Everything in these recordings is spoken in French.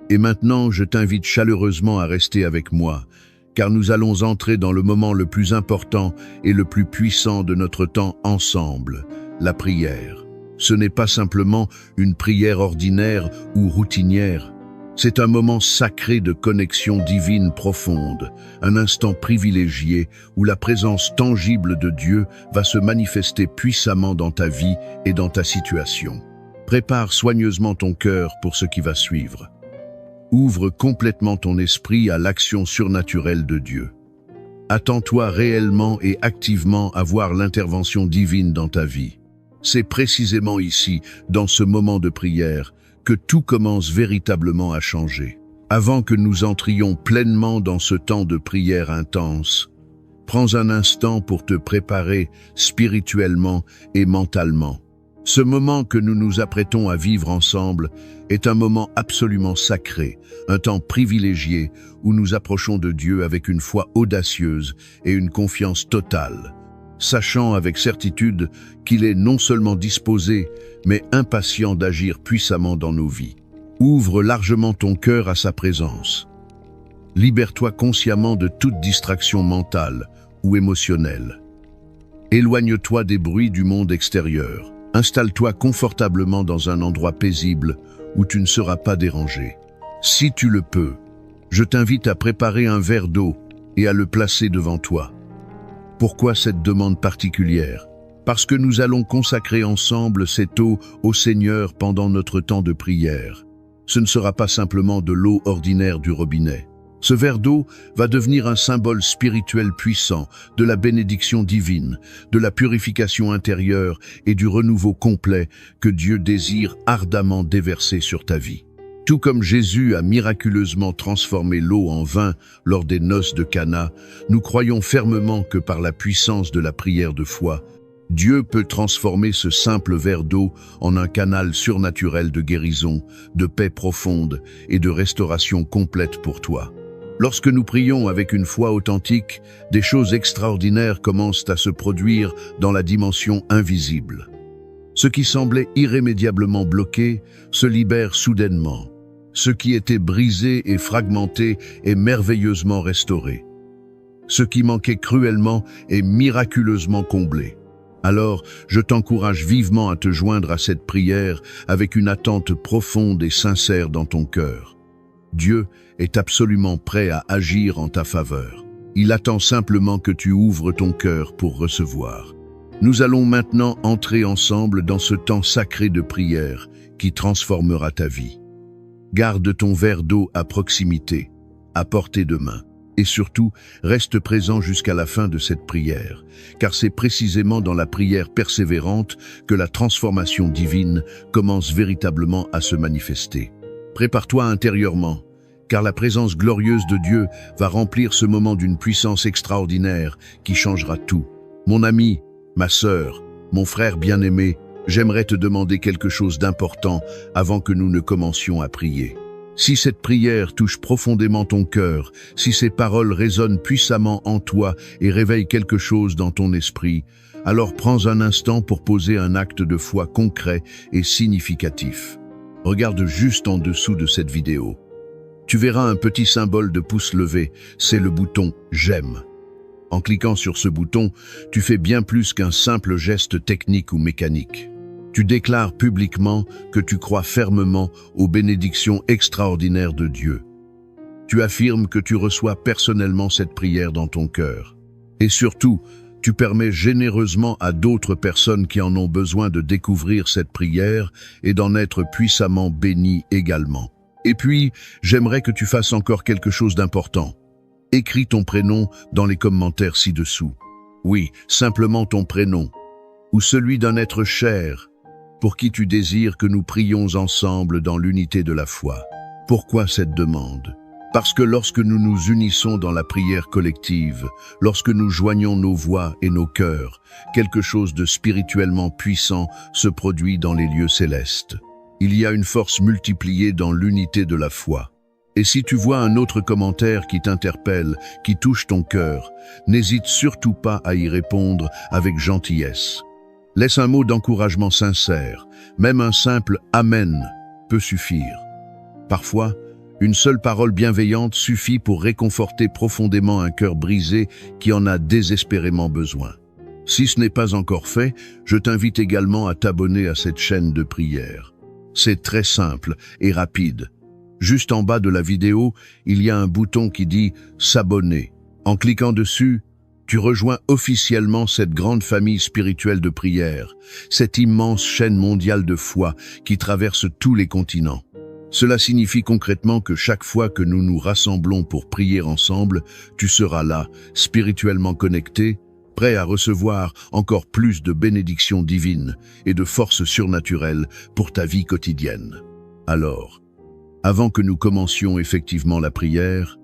Et maintenant, je t'invite chaleureusement à rester avec moi, car nous allons entrer dans le moment le plus important et le plus puissant de notre temps ensemble, la prière. Ce n'est pas simplement une prière ordinaire ou routinière. C'est un moment sacré de connexion divine profonde, un instant privilégié où la présence tangible de Dieu va se manifester puissamment dans ta vie et dans ta situation. Prépare soigneusement ton cœur pour ce qui va suivre. Ouvre complètement ton esprit à l'action surnaturelle de Dieu. Attends-toi réellement et activement à voir l'intervention divine dans ta vie. C'est précisément ici, dans ce moment de prière, que tout commence véritablement à changer. Avant que nous entrions pleinement dans ce temps de prière intense, prends un instant pour te préparer spirituellement et mentalement. Ce moment que nous nous apprêtons à vivre ensemble est un moment absolument sacré, un temps privilégié où nous approchons de Dieu avec une foi audacieuse et une confiance totale, sachant avec certitude qu'il est non seulement disposé, mais impatient d'agir puissamment dans nos vies. Ouvre largement ton cœur à sa présence. Libère-toi consciemment de toute distraction mentale ou émotionnelle. Éloigne-toi des bruits du monde extérieur. Installe-toi confortablement dans un endroit paisible où tu ne seras pas dérangé. Si tu le peux, je t'invite à préparer un verre d'eau et à le placer devant toi. Pourquoi cette demande particulière? Parce que nous allons consacrer ensemble cette eau au Seigneur pendant notre temps de prière. Ce ne sera pas simplement de l'eau ordinaire du robinet. Ce verre d'eau va devenir un symbole spirituel puissant de la bénédiction divine, de la purification intérieure et du renouveau complet que Dieu désire ardemment déverser sur ta vie. Tout comme Jésus a miraculeusement transformé l'eau en vin lors des noces de Cana, nous croyons fermement que par la puissance de la prière de foi, Dieu peut transformer ce simple verre d'eau en un canal surnaturel de guérison, de paix profonde et de restauration complète pour toi. Lorsque nous prions avec une foi authentique, des choses extraordinaires commencent à se produire dans la dimension invisible. Ce qui semblait irrémédiablement bloqué se libère soudainement. Ce qui était brisé et fragmenté est merveilleusement restauré. Ce qui manquait cruellement est miraculeusement comblé. Alors, je t'encourage vivement à te joindre à cette prière avec une attente profonde et sincère dans ton cœur. Dieu est absolument prêt à agir en ta faveur. Il attend simplement que tu ouvres ton cœur pour recevoir. Nous allons maintenant entrer ensemble dans ce temps sacré de prière qui transformera ta vie. Garde ton verre d'eau à proximité, à portée de main. Et surtout, reste présent jusqu'à la fin de cette prière, car c'est précisément dans la prière persévérante que la transformation divine commence véritablement à se manifester. Prépare-toi intérieurement, car la présence glorieuse de Dieu va remplir ce moment d'une puissance extraordinaire qui changera tout. Mon ami, ma sœur, mon frère bien-aimé, j'aimerais te demander quelque chose d'important avant que nous ne commencions à prier. Si cette prière touche profondément ton cœur, si ces paroles résonnent puissamment en toi et réveillent quelque chose dans ton esprit, alors prends un instant pour poser un acte de foi concret et significatif. Regarde juste en dessous de cette vidéo. Tu verras un petit symbole de pouce levé, c'est le bouton « J'aime ». En cliquant sur ce bouton, tu fais bien plus qu'un simple geste technique ou mécanique. Tu déclares publiquement que tu crois fermement aux bénédictions extraordinaires de Dieu. Tu affirmes que tu reçois personnellement cette prière dans ton cœur. Et surtout, tu permets généreusement à d'autres personnes qui en ont besoin de découvrir cette prière et d'en être puissamment bénies également. Et puis, j'aimerais que tu fasses encore quelque chose d'important. Écris ton prénom dans les commentaires ci-dessous. Oui, simplement ton prénom, ou celui d'un être cher, pour qui tu désires que nous prions ensemble dans l'unité de la foi. Pourquoi cette demande? Parce que lorsque nous nous unissons dans la prière collective, lorsque nous joignons nos voix et nos cœurs, quelque chose de spirituellement puissant se produit dans les lieux célestes. Il y a une force multipliée dans l'unité de la foi. Et si tu vois un autre commentaire qui t'interpelle, qui touche ton cœur, n'hésite surtout pas à y répondre avec gentillesse. Laisse un mot d'encouragement sincère, même un simple « Amen » peut suffire. Parfois, Une seule parole bienveillante suffit pour réconforter profondément un cœur brisé qui en a désespérément besoin. Si ce n'est pas encore fait, je t'invite également à t'abonner à cette chaîne de prière. C'est très simple et rapide. Juste en bas de la vidéo, il y a un bouton qui dit « S'abonner ». En cliquant dessus, tu rejoins officiellement cette grande famille spirituelle de prière, cette immense chaîne mondiale de foi qui traverse tous les continents. Cela signifie concrètement que chaque fois que nous nous rassemblons pour prier ensemble, tu seras là, spirituellement connecté, prêt à recevoir encore plus de bénédictions divines et de forces surnaturelles pour ta vie quotidienne. Alors, avant que nous commencions effectivement la prière,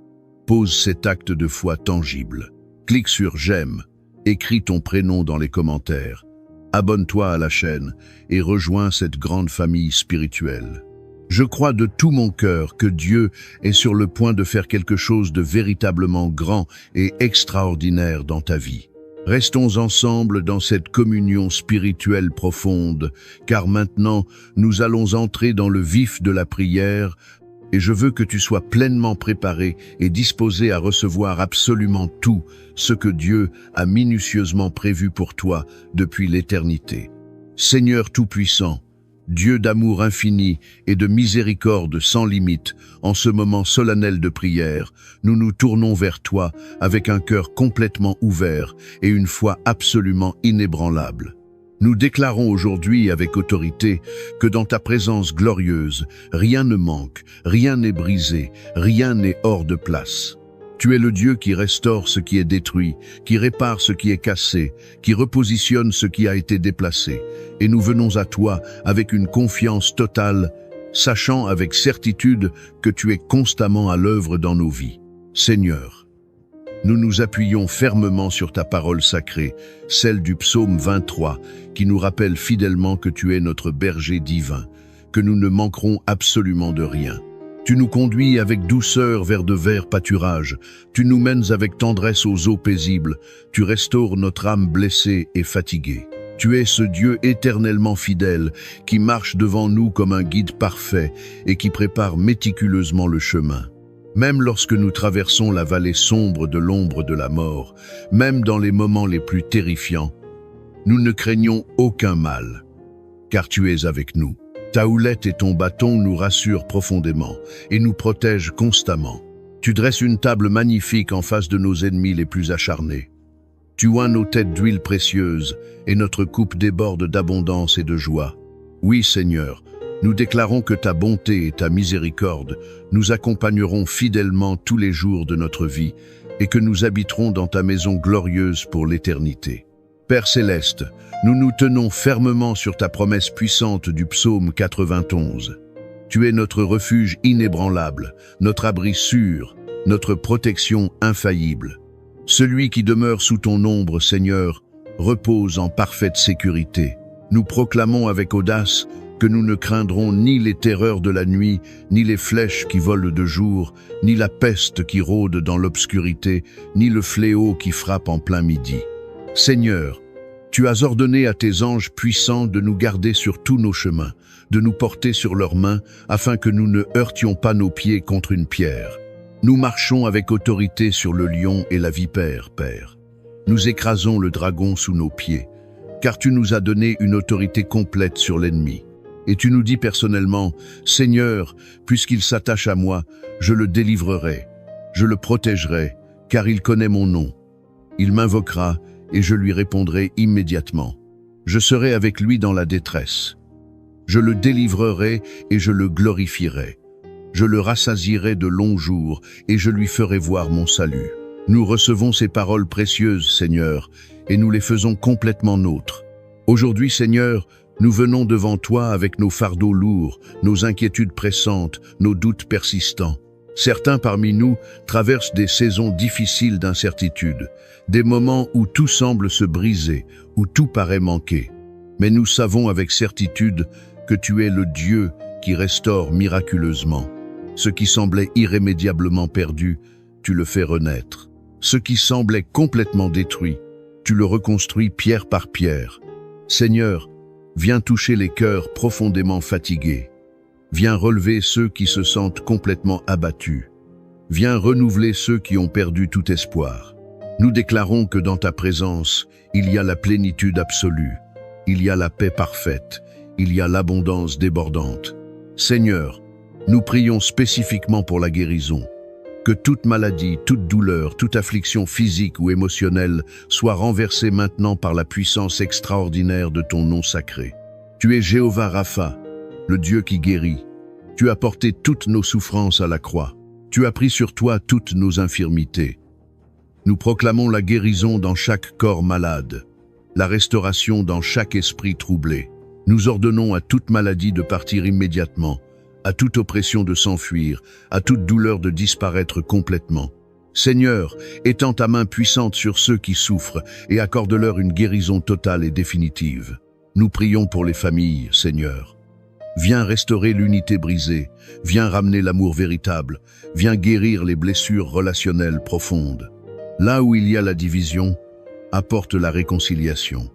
pose cet acte de foi tangible. Clique sur « J'aime », écris ton prénom dans les commentaires, abonne-toi à la chaîne et rejoins cette grande famille spirituelle. Je crois de tout mon cœur que Dieu est sur le point de faire quelque chose de véritablement grand et extraordinaire dans ta vie. Restons ensemble dans cette communion spirituelle profonde, car maintenant nous allons entrer dans le vif de la prière et je veux que tu sois pleinement préparé et disposé à recevoir absolument tout ce que Dieu a minutieusement prévu pour toi depuis l'éternité. Seigneur Tout-Puissant, Dieu d'amour infini et de miséricorde sans limite, en ce moment solennel de prière, nous nous tournons vers toi avec un cœur complètement ouvert et une foi absolument inébranlable. Nous déclarons aujourd'hui avec autorité que dans ta présence glorieuse, rien ne manque, rien n'est brisé, rien n'est hors de place. Tu es le Dieu qui restaure ce qui est détruit, qui répare ce qui est cassé, qui repositionne ce qui a été déplacé. Et nous venons à toi avec une confiance totale, sachant avec certitude que tu es constamment à l'œuvre dans nos vies. Seigneur, nous nous appuyons fermement sur ta parole sacrée, celle du psaume 23, qui nous rappelle fidèlement que tu es notre berger divin, que nous ne manquerons absolument de rien. Tu nous conduis avec douceur vers de verts pâturages, tu nous mènes avec tendresse aux eaux paisibles, tu restaures notre âme blessée et fatiguée. Tu es ce Dieu éternellement fidèle, qui marche devant nous comme un guide parfait et qui prépare méticuleusement le chemin. Même lorsque nous traversons la vallée sombre de l'ombre de la mort, même dans les moments les plus terrifiants, nous ne craignons aucun mal, car tu es avec nous. Ta houlette et ton bâton nous rassurent profondément et nous protègent constamment. Tu dresses une table magnifique en face de nos ennemis les plus acharnés. Tu oins nos têtes d'huile précieuse et notre coupe déborde d'abondance et de joie. Oui, Seigneur, nous déclarons que ta bonté et ta miséricorde nous accompagneront fidèlement tous les jours de notre vie et que nous habiterons dans ta maison glorieuse pour l'éternité. Père céleste, nous nous tenons fermement sur ta promesse puissante du psaume 91. Tu es notre refuge inébranlable, notre abri sûr, notre protection infaillible. Celui qui demeure sous ton ombre, Seigneur, repose en parfaite sécurité. Nous proclamons avec audace que nous ne craindrons ni les terreurs de la nuit, ni les flèches qui volent de jour, ni la peste qui rôde dans l'obscurité, ni le fléau qui frappe en plein midi. Seigneur, tu as ordonné à tes anges puissants de nous garder sur tous nos chemins, de nous porter sur leurs mains, afin que nous ne heurtions pas nos pieds contre une pierre. Nous marchons avec autorité sur le lion et la vipère, Père. Nous écrasons le dragon sous nos pieds, car tu nous as donné une autorité complète sur l'ennemi. Et tu nous dis personnellement, Seigneur, puisqu'il s'attache à moi, je le délivrerai, je le protégerai, car il connaît mon nom. Il m'invoquera, et je lui répondrai immédiatement. Je serai avec lui dans la détresse. Je le délivrerai et je le glorifierai. Je le rassasierai de longs jours et je lui ferai voir mon salut. Nous recevons ces paroles précieuses, Seigneur, et nous les faisons complètement nôtres. Aujourd'hui, Seigneur, nous venons devant toi avec nos fardeaux lourds, nos inquiétudes pressantes, nos doutes persistants. Certains parmi nous traversent des saisons difficiles d'incertitude, des moments où tout semble se briser, où tout paraît manquer. Mais nous savons avec certitude que tu es le Dieu qui restaure miraculeusement. Ce qui semblait irrémédiablement perdu, tu le fais renaître. Ce qui semblait complètement détruit, tu le reconstruis pierre par pierre. Seigneur, viens toucher les cœurs profondément fatigués. Viens relever ceux qui se sentent complètement abattus. Viens renouveler ceux qui ont perdu tout espoir. Nous déclarons que dans ta présence, il y a la plénitude absolue, il y a la paix parfaite, il y a l'abondance débordante. Seigneur, nous prions spécifiquement pour la guérison. Que toute maladie, toute douleur, toute affliction physique ou émotionnelle soit renversée maintenant par la puissance extraordinaire de ton nom sacré. Tu es Jéhovah Rapha, le Dieu qui guérit. Tu as porté toutes nos souffrances à la croix. Tu as pris sur toi toutes nos infirmités. Nous proclamons la guérison dans chaque corps malade, la restauration dans chaque esprit troublé. Nous ordonnons à toute maladie de partir immédiatement, à toute oppression de s'enfuir, à toute douleur de disparaître complètement. Seigneur, étends ta main puissante sur ceux qui souffrent et accorde-leur une guérison totale et définitive. Nous prions pour les familles, Seigneur. Viens restaurer l'unité brisée, viens ramener l'amour véritable, viens guérir les blessures relationnelles profondes. Là où il y a la division, apporte la réconciliation.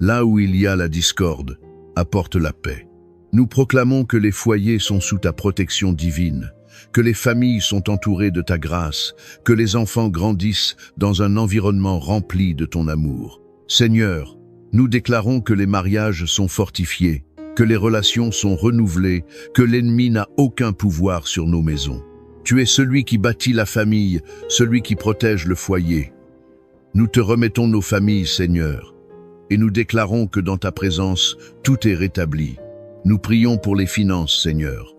Là où il y a la discorde, apporte la paix. Nous proclamons que les foyers sont sous ta protection divine, que les familles sont entourées de ta grâce, que les enfants grandissent dans un environnement rempli de ton amour. Seigneur, nous déclarons que les mariages sont fortifiés, que les relations sont renouvelées, que l'ennemi n'a aucun pouvoir sur nos maisons. Tu es celui qui bâtit la famille, celui qui protège le foyer. Nous te remettons nos familles, Seigneur, et nous déclarons que dans ta présence, tout est rétabli. Nous prions pour les finances, Seigneur.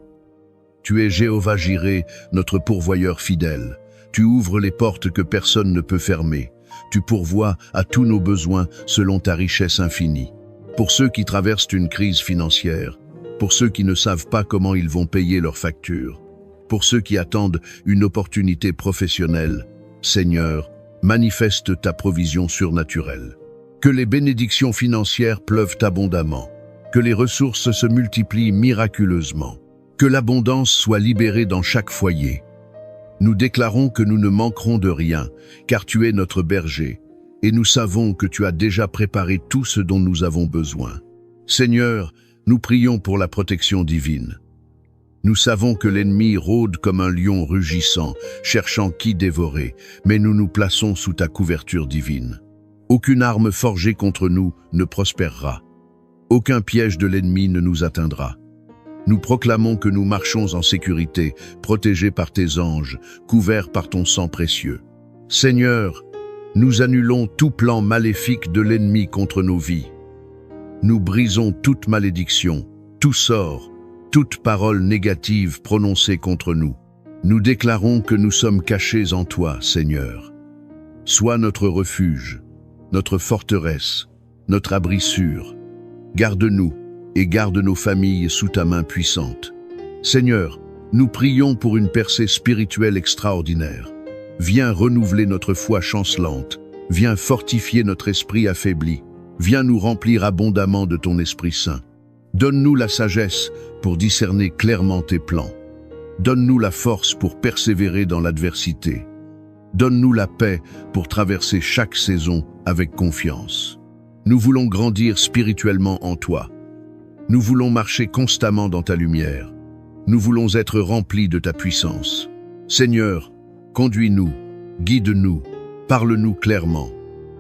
Tu es Jéhovah Jireh, notre pourvoyeur fidèle. Tu ouvres les portes que personne ne peut fermer. Tu pourvois à tous nos besoins selon ta richesse infinie. Pour ceux qui traversent une crise financière, pour ceux qui ne savent pas comment ils vont payer leurs factures, pour ceux qui attendent une opportunité professionnelle, Seigneur, manifeste ta provision surnaturelle. Que les bénédictions financières pleuvent abondamment, que les ressources se multiplient miraculeusement, que l'abondance soit libérée dans chaque foyer. Nous déclarons que nous ne manquerons de rien, car tu es notre berger, et nous savons que tu as déjà préparé tout ce dont nous avons besoin. Seigneur, nous prions pour la protection divine. Nous savons que l'ennemi rôde comme un lion rugissant, cherchant qui dévorer, mais nous nous plaçons sous ta couverture divine. Aucune arme forgée contre nous ne prospérera. Aucun piège de l'ennemi ne nous atteindra. Nous proclamons que nous marchons en sécurité, protégés par tes anges, couverts par ton sang précieux. Seigneur, nous annulons tout plan maléfique de l'ennemi contre nos vies. Nous brisons toute malédiction, tout sort, toute parole négative prononcée contre nous. Nous déclarons que nous sommes cachés en toi, Seigneur. Sois notre refuge, notre forteresse, notre abri sûr. Garde-nous et garde nos familles sous ta main puissante. Seigneur, nous prions pour une percée spirituelle extraordinaire. Viens renouveler notre foi chancelante, viens fortifier notre esprit affaibli, viens nous remplir abondamment de ton Esprit Saint. Donne-nous la sagesse pour discerner clairement tes plans. Donne-nous la force pour persévérer dans l'adversité. Donne-nous la paix pour traverser chaque saison avec confiance. Nous voulons grandir spirituellement en toi. Nous voulons marcher constamment dans ta lumière. Nous voulons être remplis de ta puissance. Seigneur, conduis-nous, guide-nous, parle-nous clairement.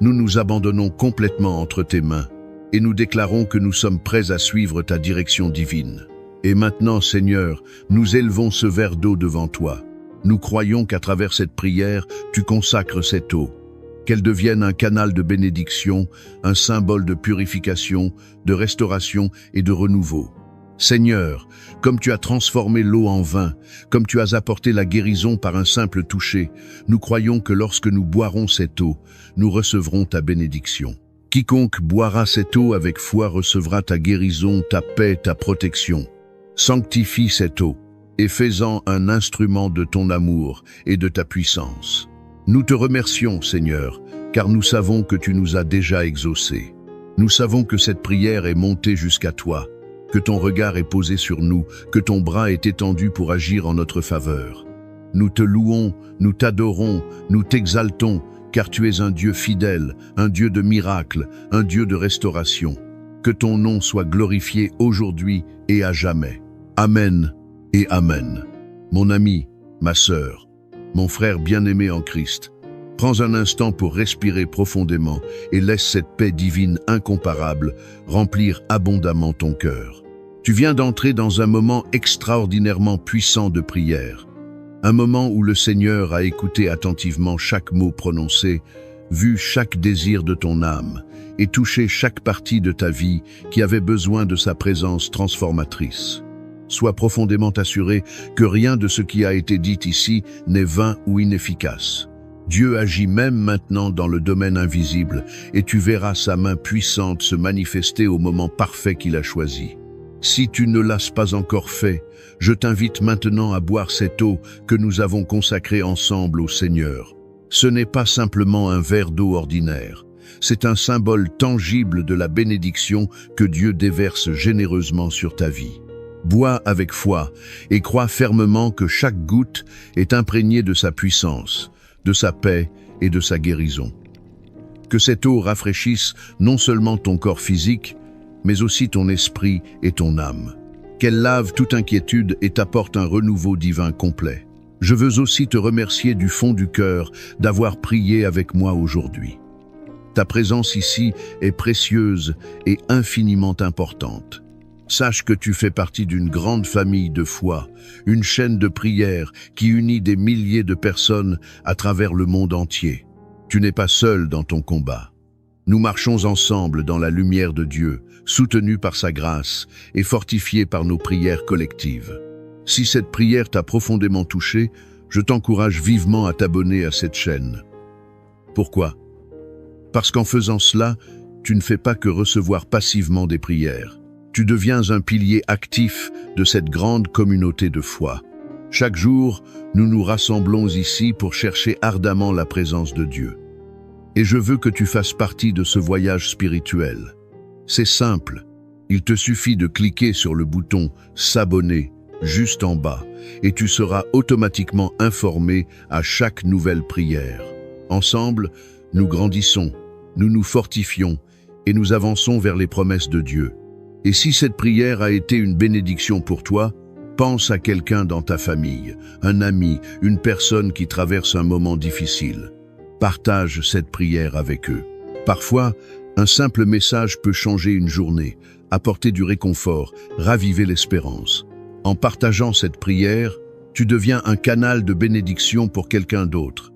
Nous nous abandonnons complètement entre tes mains et nous déclarons que nous sommes prêts à suivre ta direction divine. Et maintenant, Seigneur, nous élevons ce verre d'eau devant toi. Nous croyons qu'à travers cette prière, tu consacres cette eau. Qu'elle devienne un canal de bénédiction, un symbole de purification, de restauration et de renouveau. Seigneur, comme tu as transformé l'eau en vin, comme tu as apporté la guérison par un simple toucher, nous croyons que lorsque nous boirons cette eau, nous recevrons ta bénédiction. Quiconque boira cette eau avec foi recevra ta guérison, ta paix, ta protection. Sanctifie cette eau, et fais-en un instrument de ton amour et de ta puissance. Nous te remercions, Seigneur, car nous savons que tu nous as déjà exaucés. Nous savons que cette prière est montée jusqu'à toi, que ton regard est posé sur nous, que ton bras est étendu pour agir en notre faveur. Nous te louons, nous t'adorons, nous t'exaltons, car tu es un Dieu fidèle, un Dieu de miracles, un Dieu de restauration. Que ton nom soit glorifié aujourd'hui et à jamais. Amen et Amen. Mon ami, ma sœur, mon frère bien-aimé en Christ, prends un instant pour respirer profondément et laisse cette paix divine incomparable remplir abondamment ton cœur. Tu viens d'entrer dans un moment extraordinairement puissant de prière. Un moment où le Seigneur a écouté attentivement chaque mot prononcé, vu chaque désir de ton âme et touché chaque partie de ta vie qui avait besoin de sa présence transformatrice. Sois profondément assuré que rien de ce qui a été dit ici n'est vain ou inefficace. Dieu agit même maintenant dans le domaine invisible et tu verras sa main puissante se manifester au moment parfait qu'il a choisi. Si tu ne l'as pas encore fait, je t'invite maintenant à boire cette eau que nous avons consacrée ensemble au Seigneur. Ce n'est pas simplement un verre d'eau ordinaire, c'est un symbole tangible de la bénédiction que Dieu déverse généreusement sur ta vie. Bois avec foi et crois fermement que chaque goutte est imprégnée de sa puissance, de sa paix et de sa guérison. Que cette eau rafraîchisse non seulement ton corps physique, mais aussi ton esprit et ton âme. Qu'elle lave toute inquiétude et t'apporte un renouveau divin complet. Je veux aussi te remercier du fond du cœur d'avoir prié avec moi aujourd'hui. Ta présence ici est précieuse et infiniment importante. Sache que tu fais partie d'une grande famille de foi, une chaîne de prière qui unit des milliers de personnes à travers le monde entier. Tu n'es pas seul dans ton combat. Nous marchons ensemble dans la lumière de Dieu, soutenus par sa grâce et fortifiés par nos prières collectives. Si cette prière t'a profondément touché, je t'encourage vivement à t'abonner à cette chaîne. Pourquoi? Parce qu'en faisant cela, tu ne fais pas que recevoir passivement des prières. Tu deviens un pilier actif de cette grande communauté de foi. Chaque jour, nous nous rassemblons ici pour chercher ardemment la présence de Dieu. Et je veux que tu fasses partie de ce voyage spirituel. C'est simple, il te suffit de cliquer sur le bouton « S'abonner » juste en bas et tu seras automatiquement informé à chaque nouvelle prière. Ensemble, nous grandissons, nous nous fortifions et nous avançons vers les promesses de Dieu. Et si cette prière a été une bénédiction pour toi, pense à quelqu'un dans ta famille, un ami, une personne qui traverse un moment difficile. Partage cette prière avec eux. Parfois, un simple message peut changer une journée, apporter du réconfort, raviver l'espérance. En partageant cette prière, tu deviens un canal de bénédiction pour quelqu'un d'autre.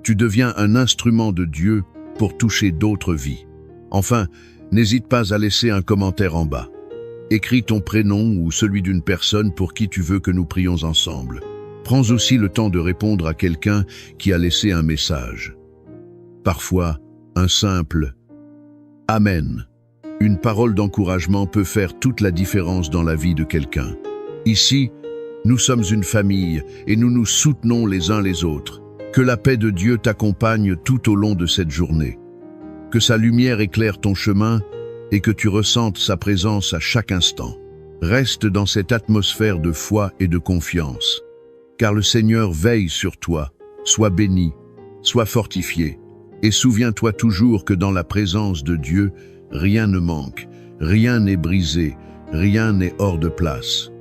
Tu deviens un instrument de Dieu pour toucher d'autres vies. Enfin, n'hésite pas à laisser un commentaire en bas. Écris ton prénom ou celui d'une personne pour qui tu veux que nous prions ensemble. Prends aussi le temps de répondre à quelqu'un qui a laissé un message. Parfois, un simple « Amen », une parole d'encouragement peut faire toute la différence dans la vie de quelqu'un. Ici, nous sommes une famille et nous nous soutenons les uns les autres. Que la paix de Dieu t'accompagne tout au long de cette journée. Que sa lumière éclaire ton chemin et que tu ressentes sa présence à chaque instant. Reste dans cette atmosphère de foi et de confiance, car le Seigneur veille sur toi. Sois béni, sois fortifié, et souviens-toi toujours que dans la présence de Dieu, rien ne manque, rien n'est brisé, rien n'est hors de place.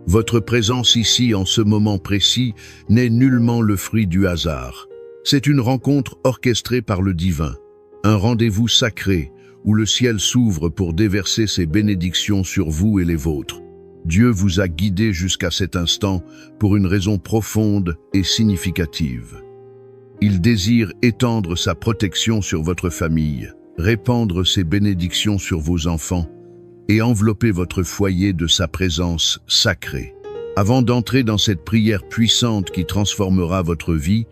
Votre présence ici en ce moment précis n'est nullement le fruit du hasard. C'est une rencontre orchestrée par le divin, un rendez-vous sacré où le ciel s'ouvre pour déverser ses bénédictions sur vous et les vôtres. Dieu vous a guidé jusqu'à cet instant pour une raison profonde et significative. Il désire étendre sa protection sur votre famille, répandre ses bénédictions sur vos enfants et envelopper votre foyer de sa présence sacrée. Avant d'entrer dans cette prière puissante qui transformera votre vie,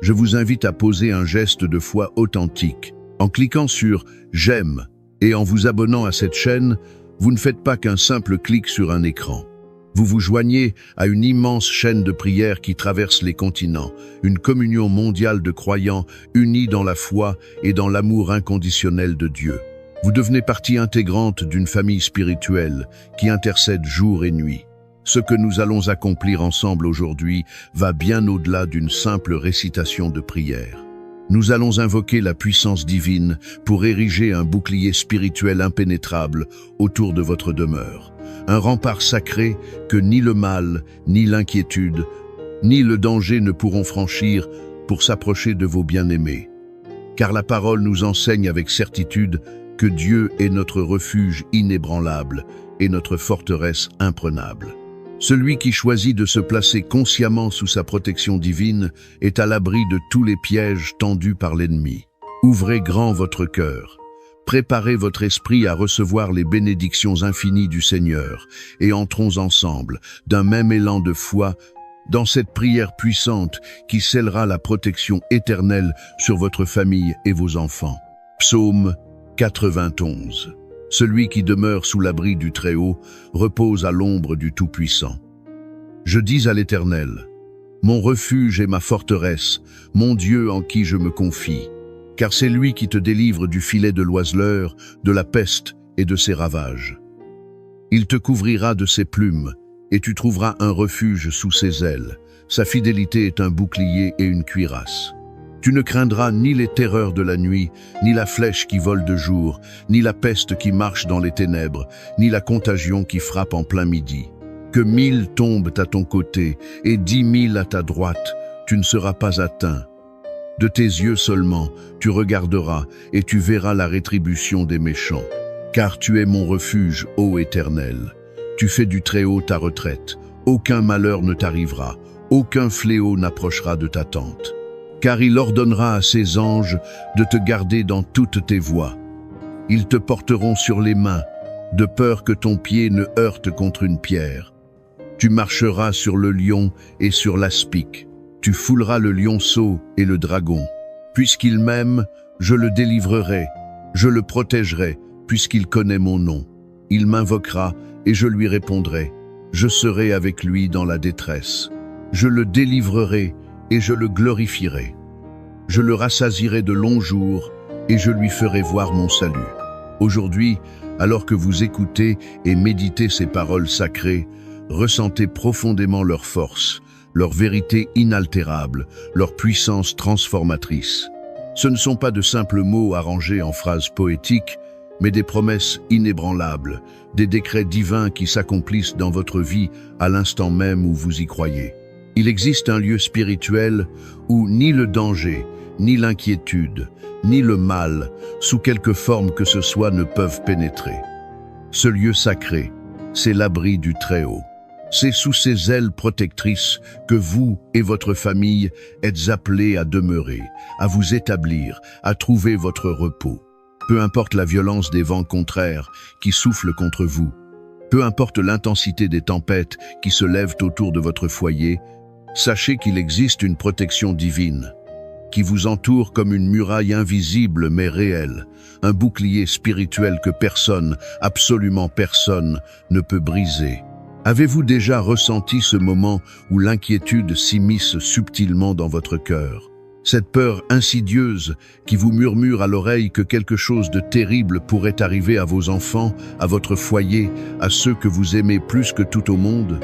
je vous invite à poser un geste de foi authentique. En cliquant sur « J'aime » et en vous abonnant à cette chaîne, vous ne faites pas qu'un simple clic sur un écran. Vous vous joignez à une immense chaîne de prières qui traverse les continents, une communion mondiale de croyants unis dans la foi et dans l'amour inconditionnel de Dieu. Vous devenez partie intégrante d'une famille spirituelle qui intercède jour et nuit. Ce que nous allons accomplir ensemble aujourd'hui va bien au-delà d'une simple récitation de prière. Nous allons invoquer la puissance divine pour ériger un bouclier spirituel impénétrable autour de votre demeure. Un rempart sacré que ni le mal, ni l'inquiétude, ni le danger ne pourront franchir pour s'approcher de vos bien-aimés. Car la parole nous enseigne avec certitude que Dieu est notre refuge inébranlable et notre forteresse imprenable. Celui qui choisit de se placer consciemment sous sa protection divine est à l'abri de tous les pièges tendus par l'ennemi. Ouvrez grand votre cœur. Préparez votre esprit à recevoir les bénédictions infinies du Seigneur et entrons ensemble, d'un même élan de foi, dans cette prière puissante qui scellera la protection éternelle sur votre famille et vos enfants. Psaume 91. Celui qui demeure sous l'abri du Très-Haut repose à l'ombre du Tout-Puissant. Je dis à l'Éternel, mon refuge et ma forteresse, mon Dieu en qui je me confie, car c'est lui qui te délivre du filet de l'oiseleur, de la peste et de ses ravages. Il te couvrira de ses plumes, et tu trouveras un refuge sous ses ailes. Sa fidélité est un bouclier et une cuirasse. Tu ne craindras ni les terreurs de la nuit, ni la flèche qui vole de jour, ni la peste qui marche dans les ténèbres, ni la contagion qui frappe en plein midi. Que 1000 tombent à ton côté et 10 000 à ta droite, tu ne seras pas atteint. De tes yeux seulement, tu regarderas et tu verras la rétribution des méchants. Car tu es mon refuge, ô Éternel. Tu fais du Très-Haut ta retraite. Aucun malheur ne t'arrivera, aucun fléau n'approchera de ta tente. Car il ordonnera à ses anges de te garder dans toutes tes voies. Ils te porteront sur les mains, de peur que ton pied ne heurte contre une pierre. Tu marcheras sur le lion et sur l'aspic. Tu fouleras le lionceau et le dragon. Puisqu'il m'aime, je le délivrerai, je le protégerai, puisqu'il connaît mon nom. Il m'invoquera et je lui répondrai. Je serai avec lui dans la détresse. Je le délivrerai et je le glorifierai. Je le rassasierai de longs jours et je lui ferai voir mon salut. Aujourd'hui, alors que vous écoutez et méditez ces paroles sacrées, ressentez profondément leur force, leur vérité inaltérable, leur puissance transformatrice. Ce ne sont pas de simples mots arrangés en phrases poétiques, mais des promesses inébranlables, des décrets divins qui s'accomplissent dans votre vie à l'instant même où vous y croyez. Il existe un lieu spirituel où ni le danger, ni l'inquiétude, ni le mal, sous quelque forme que ce soit, ne peuvent pénétrer. Ce lieu sacré, c'est l'abri du Très-Haut. C'est sous ses ailes protectrices que vous et votre famille êtes appelés à demeurer, à vous établir, à trouver votre repos. Peu importe la violence des vents contraires qui soufflent contre vous, peu importe l'intensité des tempêtes qui se lèvent autour de votre foyer, sachez qu'il existe une protection divine qui vous entoure comme une muraille invisible mais réelle, un bouclier spirituel que personne, absolument personne, ne peut briser. Avez-vous déjà ressenti ce moment où l'inquiétude s'immisce subtilement dans votre cœur? Cette peur insidieuse qui vous murmure à l'oreille que quelque chose de terrible pourrait arriver à vos enfants, à votre foyer, à ceux que vous aimez plus que tout au monde?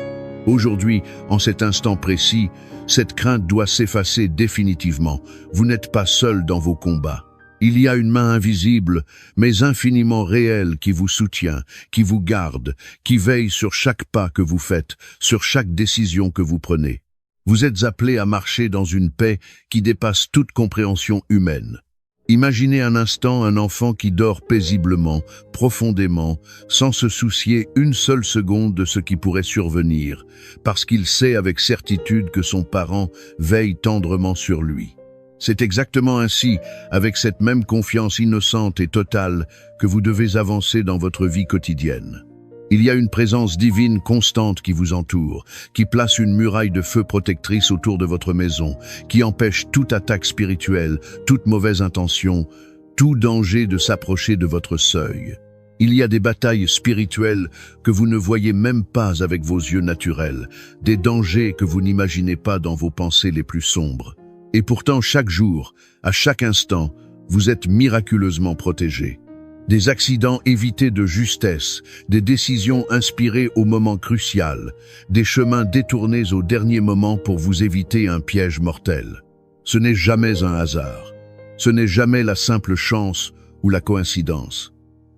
Aujourd'hui, en cet instant précis, cette crainte doit s'effacer définitivement. Vous n'êtes pas seul dans vos combats. Il y a une main invisible, mais infiniment réelle qui vous soutient, qui vous garde, qui veille sur chaque pas que vous faites, sur chaque décision que vous prenez. Vous êtes appelés à marcher dans une paix qui dépasse toute compréhension humaine. Imaginez un instant un enfant qui dort paisiblement, profondément, sans se soucier une seule seconde de ce qui pourrait survenir, parce qu'il sait avec certitude que son parent veille tendrement sur lui. C'est exactement ainsi, avec cette même confiance innocente et totale, que vous devez avancer dans votre vie quotidienne. Il y a une présence divine constante qui vous entoure, qui place une muraille de feu protectrice autour de votre maison, qui empêche toute attaque spirituelle, toute mauvaise intention, tout danger de s'approcher de votre seuil. Il y a des batailles spirituelles que vous ne voyez même pas avec vos yeux naturels, des dangers que vous n'imaginez pas dans vos pensées les plus sombres. Et pourtant, chaque jour, à chaque instant, vous êtes miraculeusement protégés. Des accidents évités de justesse, des décisions inspirées au moment crucial, des chemins détournés au dernier moment pour vous éviter un piège mortel. Ce n'est jamais un hasard. Ce n'est jamais la simple chance ou la coïncidence.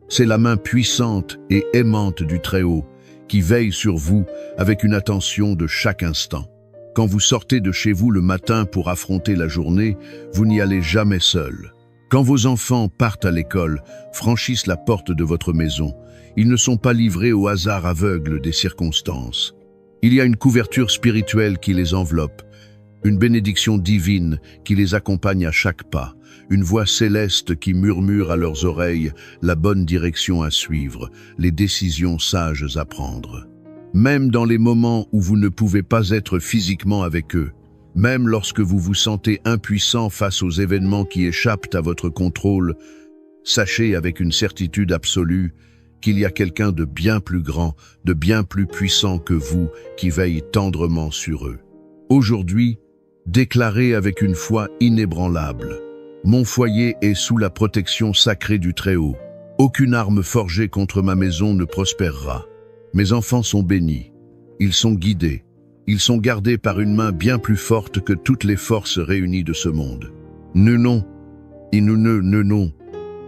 C'est la main puissante et aimante du Très-Haut qui veille sur vous avec une attention de chaque instant. Quand vous sortez de chez vous le matin pour affronter la journée, vous n'y allez jamais seul. Quand vos enfants partent à l'école, franchissent la porte de votre maison, ils ne sont pas livrés au hasard aveugle des circonstances. Il y a une couverture spirituelle qui les enveloppe, une bénédiction divine qui les accompagne à chaque pas, une voix céleste qui murmure à leurs oreilles la bonne direction à suivre, les décisions sages à prendre. Même dans les moments où vous ne pouvez pas être physiquement avec eux, même lorsque vous vous sentez impuissant face aux événements qui échappent à votre contrôle, sachez avec une certitude absolue qu'il y a quelqu'un de bien plus grand, de bien plus puissant que vous qui veille tendrement sur eux. Aujourd'hui, déclarez avec une foi inébranlable: mon foyer est sous la protection sacrée du Très-Haut. Aucune arme forgée contre ma maison ne prospérera. Mes enfants sont bénis. Ils sont guidés. Ils sont gardés par une main bien plus forte que toutes les forces réunies de ce monde. Non, non.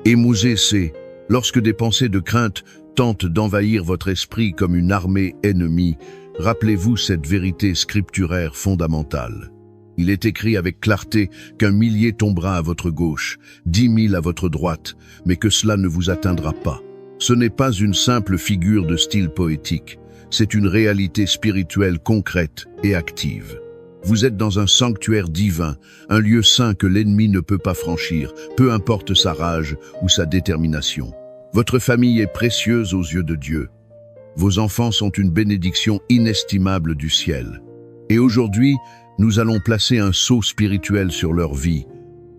Émousez, c'est lorsque des pensées de crainte tentent d'envahir votre esprit comme une armée ennemie, rappelez-vous cette vérité scripturaire fondamentale. Il est écrit avec clarté qu'un millier tombera à votre gauche, 10 000 à votre droite, mais que cela ne vous atteindra pas. Ce n'est pas une simple figure de style poétique, c'est une réalité spirituelle concrète et active. Vous êtes dans un sanctuaire divin, un lieu saint que l'ennemi ne peut pas franchir, peu importe sa rage ou sa détermination. Votre famille est précieuse aux yeux de Dieu. Vos enfants sont une bénédiction inestimable du ciel. Et aujourd'hui, nous allons placer un sceau spirituel sur leur vie,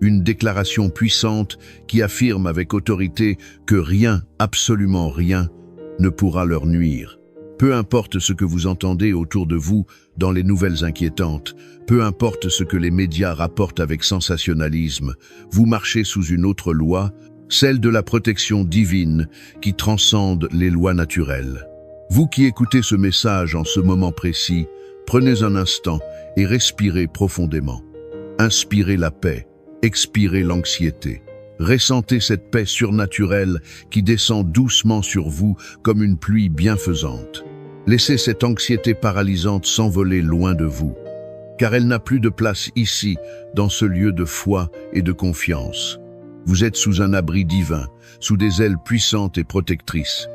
une déclaration puissante qui affirme avec autorité que rien, absolument rien, ne pourra leur nuire. Peu importe ce que vous entendez autour de vous dans les nouvelles inquiétantes, peu importe ce que les médias rapportent avec sensationnalisme, vous marchez sous une autre loi, celle de la protection divine qui transcende les lois naturelles. Vous qui écoutez ce message en ce moment précis, prenez un instant et respirez profondément. Inspirez la paix, expirez l'anxiété. Ressentez cette paix surnaturelle qui descend doucement sur vous comme une pluie bienfaisante. Laissez cette anxiété paralysante s'envoler loin de vous, car elle n'a plus de place ici, dans ce lieu de foi et de confiance. Vous êtes sous un abri divin, sous des ailes puissantes et protectrices.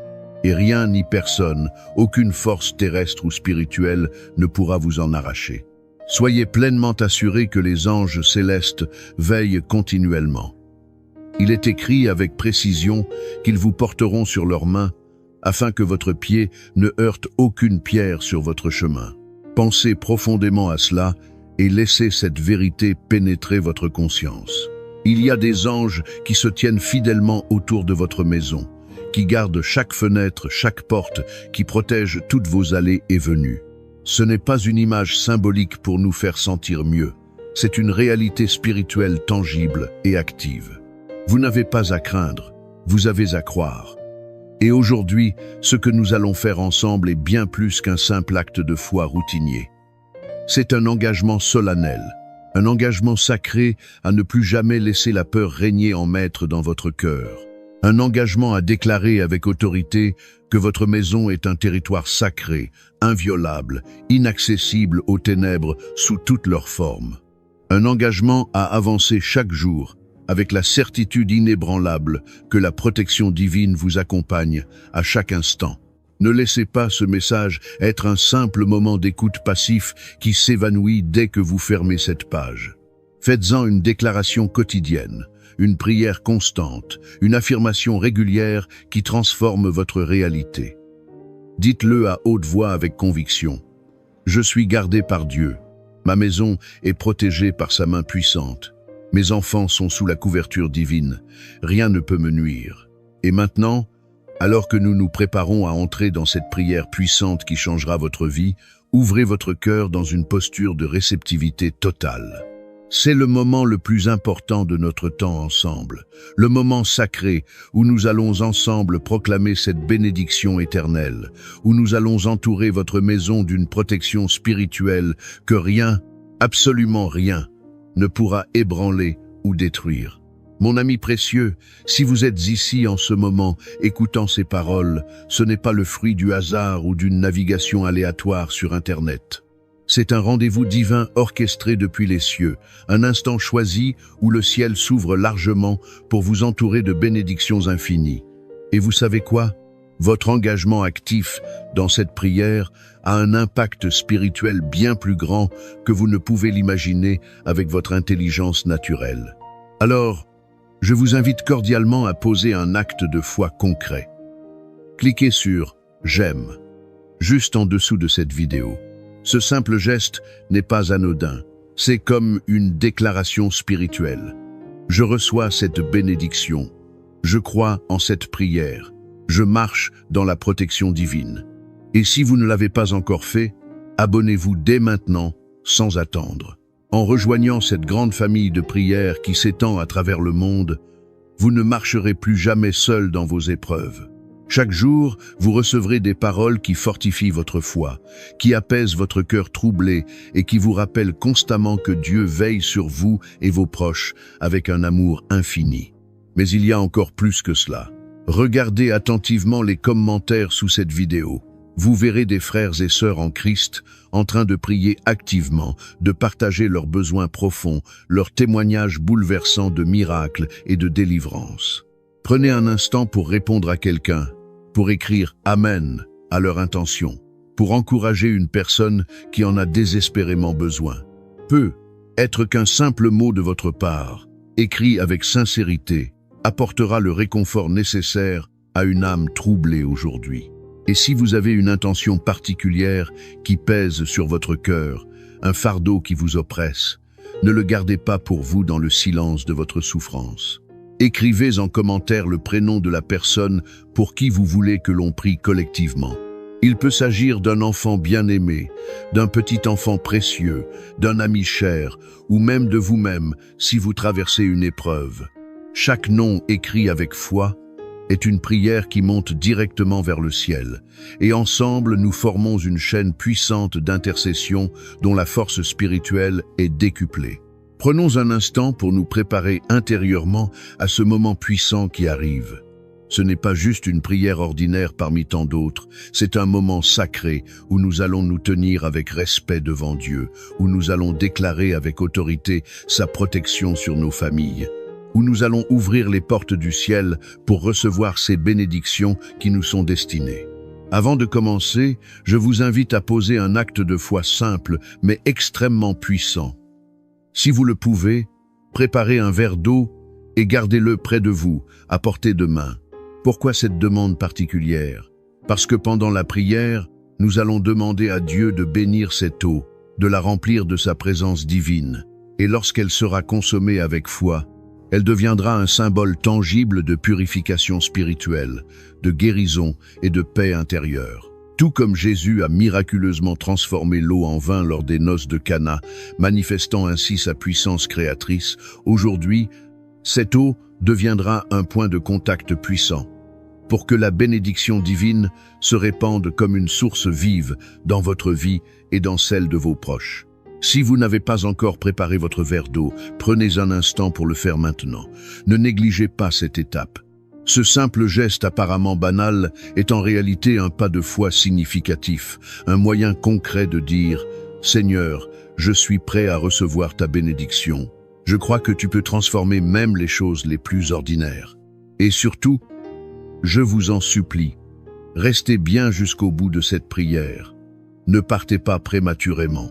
Et rien ni personne, aucune force terrestre ou spirituelle ne pourra vous en arracher. Soyez pleinement assurés que les anges célestes veillent continuellement. Il est écrit avec précision qu'ils vous porteront sur leurs mains afin que votre pied ne heurte aucune pierre sur votre chemin. Pensez profondément à cela et laissez cette vérité pénétrer votre conscience. Il y a des anges qui se tiennent fidèlement autour de votre maison, qui gardent chaque fenêtre, chaque porte, qui protègent toutes vos allées et venues. Ce n'est pas une image symbolique pour nous faire sentir mieux, c'est une réalité spirituelle tangible et active. Vous n'avez pas à craindre, vous avez à croire. Et aujourd'hui, ce que nous allons faire ensemble est bien plus qu'un simple acte de foi routinier. C'est un engagement solennel, un engagement sacré à ne plus jamais laisser la peur régner en maître dans votre cœur. Un engagement à déclarer avec autorité que votre maison est un territoire sacré, inviolable, inaccessible aux ténèbres sous toutes leurs formes. Un engagement à avancer chaque jour, avec la certitude inébranlable que la protection divine vous accompagne à chaque instant. Ne laissez pas ce message être un simple moment d'écoute passif qui s'évanouit dès que vous fermez cette page. Faites-en une déclaration quotidienne, une prière constante, une affirmation régulière qui transforme votre réalité. Dites-le à haute voix avec conviction. Je suis gardé par Dieu. Ma maison est protégée par sa main puissante. Mes enfants sont sous la couverture divine. Rien ne peut me nuire. Et maintenant, alors que nous nous préparons à entrer dans cette prière puissante qui changera votre vie, ouvrez votre cœur dans une posture de réceptivité totale. C'est le moment le plus important de notre temps ensemble, le moment sacré où nous allons ensemble proclamer cette bénédiction éternelle, où nous allons entourer votre maison d'une protection spirituelle que rien, absolument rien, ne pourra ébranler ou détruire. Mon ami précieux, si vous êtes ici en ce moment, écoutant ces paroles, ce n'est pas le fruit du hasard ou d'une navigation aléatoire sur Internet. C'est un rendez-vous divin orchestré depuis les cieux, un instant choisi où le ciel s'ouvre largement pour vous entourer de bénédictions infinies. Et vous savez quoi? Votre engagement actif dans cette prière a un impact spirituel bien plus grand que vous ne pouvez l'imaginer avec votre intelligence naturelle. Alors, je vous invite cordialement à poser un acte de foi concret. Cliquez sur « J'aime » juste en dessous de cette vidéo. Ce simple geste n'est pas anodin, c'est comme une déclaration spirituelle. Je reçois cette bénédiction, je crois en cette prière, je marche dans la protection divine. Et si vous ne l'avez pas encore fait, abonnez-vous dès maintenant, sans attendre. En rejoignant cette grande famille de prières qui s'étend à travers le monde, vous ne marcherez plus jamais seul dans vos épreuves. Chaque jour, vous recevrez des paroles qui fortifient votre foi, qui apaisent votre cœur troublé et qui vous rappellent constamment que Dieu veille sur vous et vos proches avec un amour infini. Mais il y a encore plus que cela. Regardez attentivement les commentaires sous cette vidéo. Vous verrez des frères et sœurs en Christ en train de prier activement, de partager leurs besoins profonds, leurs témoignages bouleversants de miracles et de délivrance. Prenez un instant pour répondre à quelqu'un, pour écrire « Amen » à leur intention, pour encourager une personne qui en a désespérément besoin. Peut être qu'un simple mot de votre part, écrit avec sincérité, apportera le réconfort nécessaire à une âme troublée aujourd'hui. Et si vous avez une intention particulière qui pèse sur votre cœur, un fardeau qui vous oppresse, ne le gardez pas pour vous dans le silence de votre souffrance. Écrivez en commentaire le prénom de la personne pour qui vous voulez que l'on prie collectivement. Il peut s'agir d'un enfant bien-aimé, d'un petit enfant précieux, d'un ami cher, ou même de vous-même si vous traversez une épreuve. Chaque nom écrit avec foi est une prière qui monte directement vers le ciel, et ensemble nous formons une chaîne puissante d'intercession dont la force spirituelle est décuplée. Prenons un instant pour nous préparer intérieurement à ce moment puissant qui arrive. Ce n'est pas juste une prière ordinaire parmi tant d'autres, c'est un moment sacré où nous allons nous tenir avec respect devant Dieu, où nous allons déclarer avec autorité sa protection sur nos familles, où nous allons ouvrir les portes du ciel pour recevoir ces bénédictions qui nous sont destinées. Avant de commencer, je vous invite à poser un acte de foi simple mais extrêmement puissant. Si vous le pouvez, préparez un verre d'eau et gardez-le près de vous, à portée de main. Pourquoi cette demande particulière? Parce que pendant la prière, nous allons demander à Dieu de bénir cette eau, de la remplir de sa présence divine. Et lorsqu'elle sera consommée avec foi, elle deviendra un symbole tangible de purification spirituelle, de guérison et de paix intérieure. Tout comme Jésus a miraculeusement transformé l'eau en vin lors des noces de Cana, manifestant ainsi sa puissance créatrice, aujourd'hui, cette eau deviendra un point de contact puissant, pour que la bénédiction divine se répande comme une source vive dans votre vie et dans celle de vos proches. Si vous n'avez pas encore préparé votre verre d'eau, prenez un instant pour le faire maintenant. Ne négligez pas cette étape. Ce simple geste apparemment banal est en réalité un pas de foi significatif, un moyen concret de dire « Seigneur, je suis prêt à recevoir ta bénédiction. Je crois que tu peux transformer même les choses les plus ordinaires. Et surtout, je vous en supplie, restez bien jusqu'au bout de cette prière. Ne partez pas prématurément.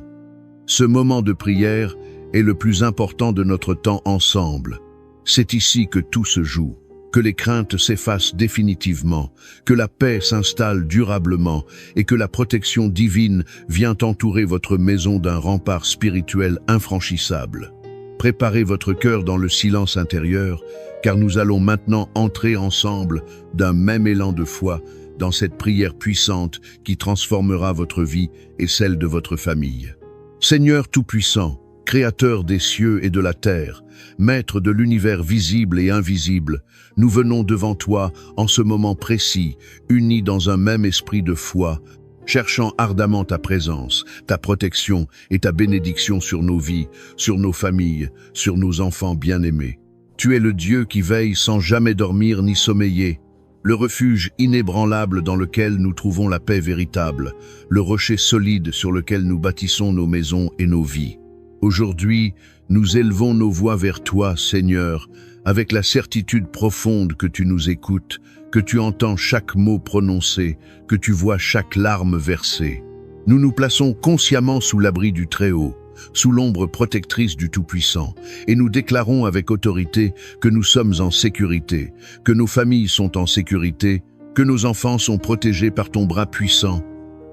Ce moment de prière est le plus important de notre temps ensemble. C'est ici que tout se joue, que les craintes s'effacent définitivement, que la paix s'installe durablement et que la protection divine vient entourer votre maison d'un rempart spirituel infranchissable. Préparez votre cœur dans le silence intérieur, car nous allons maintenant entrer ensemble d'un même élan de foi dans cette prière puissante qui transformera votre vie et celle de votre famille. Seigneur Tout-Puissant, Créateur des cieux et de la terre, Maître de l'univers visible et invisible, nous venons devant toi en ce moment précis, unis dans un même esprit de foi, cherchant ardemment ta présence, ta protection et ta bénédiction sur nos vies, sur nos familles, sur nos enfants bien-aimés. Tu es le Dieu qui veille sans jamais dormir ni sommeiller, le refuge inébranlable dans lequel nous trouvons la paix véritable, le rocher solide sur lequel nous bâtissons nos maisons et nos vies. Aujourd'hui, nous élevons nos voix vers toi, Seigneur, avec la certitude profonde que tu nous écoutes, que tu entends chaque mot prononcé, que tu vois chaque larme versée. Nous nous plaçons consciemment sous l'abri du Très-Haut, sous l'ombre protectrice du Tout-Puissant, et nous déclarons avec autorité que nous sommes en sécurité, que nos familles sont en sécurité, que nos enfants sont protégés par ton bras puissant,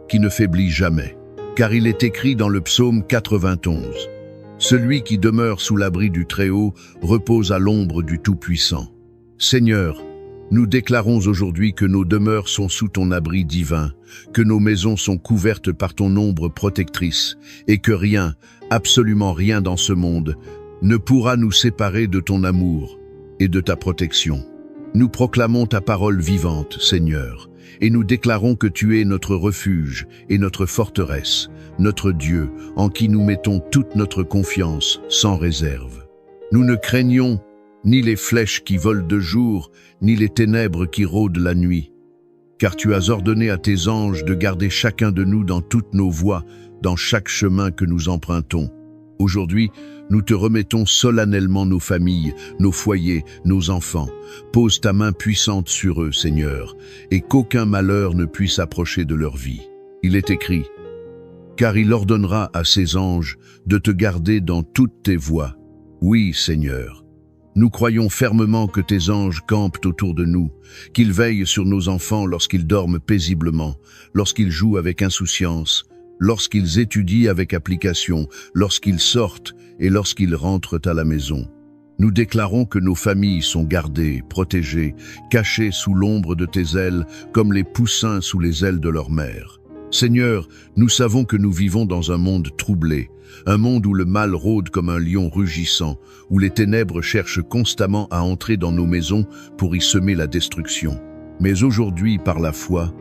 qui ne faiblit jamais. Car il est écrit dans le psaume 91, « Celui qui demeure sous l'abri du Très-Haut repose à l'ombre du Tout-Puissant. » Seigneur, nous déclarons aujourd'hui que nos demeures sont sous ton abri divin, que nos maisons sont couvertes par ton ombre protectrice, et que rien, absolument rien dans ce monde, ne pourra nous séparer de ton amour et de ta protection. Nous proclamons ta parole vivante, Seigneur, et nous déclarons que tu es notre refuge et notre forteresse, notre Dieu, en qui nous mettons toute notre confiance sans réserve. Nous ne craignons ni les flèches qui volent de jour, ni les ténèbres qui rôdent la nuit. Car tu as ordonné à tes anges de garder chacun de nous dans toutes nos voies, dans chaque chemin que nous empruntons. Aujourd'hui, nous te remettons solennellement nos familles, nos foyers, nos enfants. Pose ta main puissante sur eux, Seigneur, et qu'aucun malheur ne puisse approcher de leur vie. Il est écrit, « Car il ordonnera à ses anges de te garder dans toutes tes voies. » Oui, Seigneur. Nous croyons fermement que tes anges campent autour de nous, qu'ils veillent sur nos enfants lorsqu'ils dorment paisiblement, lorsqu'ils jouent avec insouciance, lorsqu'ils étudient avec application, lorsqu'ils sortent et lorsqu'ils rentrent à la maison. Nous déclarons que nos familles sont gardées, protégées, cachées sous l'ombre de tes ailes, comme les poussins sous les ailes de leur mère. Seigneur, nous savons que nous vivons dans un monde troublé, un monde où le mal rôde comme un lion rugissant, où les ténèbres cherchent constamment à entrer dans nos maisons pour y semer la destruction. Mais aujourd'hui, par la foi,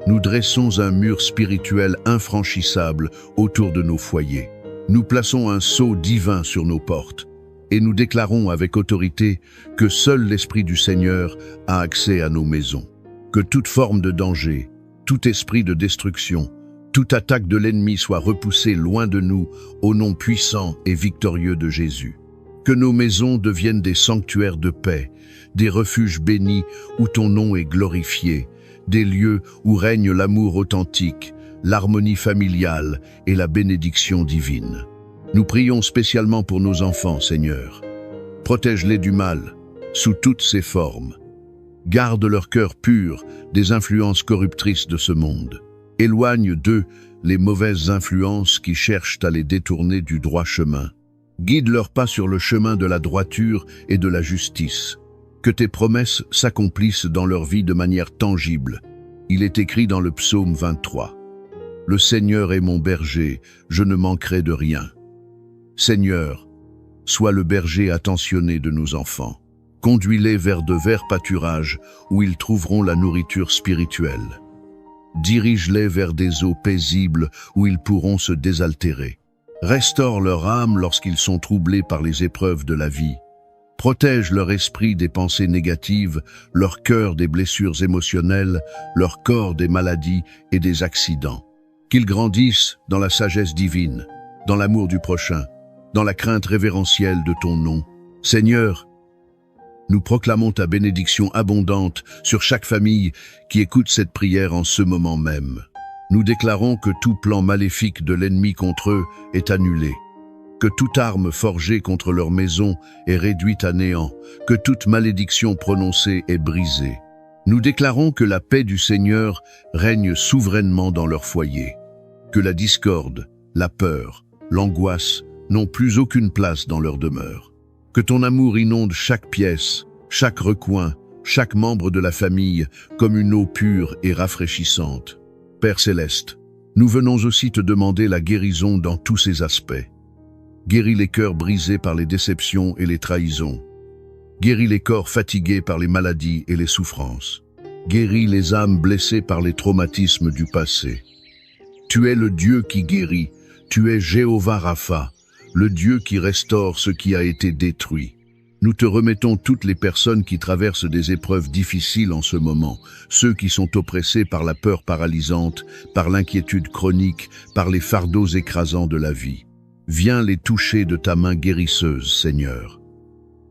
nous dressons un mur spirituel infranchissable autour de nos foyers. Nous plaçons un sceau divin sur nos portes et nous déclarons avec autorité que seul l'Esprit du Seigneur a accès à nos maisons. Que toute forme de danger, tout esprit de destruction, toute attaque de l'ennemi soit repoussée loin de nous au nom puissant et victorieux de Jésus. Que nos maisons deviennent des sanctuaires de paix, des refuges bénis où ton nom est glorifié, des lieux où règne l'amour authentique, l'harmonie familiale et la bénédiction divine. Nous prions spécialement pour nos enfants, Seigneur. Protège-les du mal, sous toutes ses formes. Garde leur cœur pur des influences corruptrices de ce monde. Éloigne d'eux les mauvaises influences qui cherchent à les détourner du droit chemin. Guide leurs pas sur le chemin de la droiture et de la justice. Que tes promesses s'accomplissent dans leur vie de manière tangible. Il est écrit dans le psaume 23. « Le Seigneur est mon berger, je ne manquerai de rien. » Seigneur, sois le berger attentionné de nos enfants. Conduis-les vers de verts pâturages où ils trouveront la nourriture spirituelle. Dirige-les vers des eaux paisibles où ils pourront se désaltérer. Restaure leur âme lorsqu'ils sont troublés par les épreuves de la vie. Protège leur esprit des pensées négatives, leur cœur des blessures émotionnelles, leur corps des maladies et des accidents. Qu'ils grandissent dans la sagesse divine, dans l'amour du prochain, dans la crainte révérentielle de ton nom. Seigneur, nous proclamons ta bénédiction abondante sur chaque famille qui écoute cette prière en ce moment même. Nous déclarons que tout plan maléfique de l'ennemi contre eux est annulé, que toute arme forgée contre leur maison est réduite à néant, que toute malédiction prononcée est brisée. Nous déclarons que la paix du Seigneur règne souverainement dans leur foyer, que la discorde, la peur, l'angoisse n'ont plus aucune place dans leur demeure. Que ton amour inonde chaque pièce, chaque recoin, chaque membre de la famille, comme une eau pure et rafraîchissante. Père céleste, nous venons aussi te demander la guérison dans tous ses aspects. Guéris les cœurs brisés par les déceptions et les trahisons. Guéris les corps fatigués par les maladies et les souffrances. Guéris les âmes blessées par les traumatismes du passé. Tu es le Dieu qui guérit, tu es Jéhovah Rapha, le Dieu qui restaure ce qui a été détruit. Nous te remettons toutes les personnes qui traversent des épreuves difficiles en ce moment, ceux qui sont oppressés par la peur paralysante, par l'inquiétude chronique, par les fardeaux écrasants de la vie. Viens les toucher de ta main guérisseuse, Seigneur.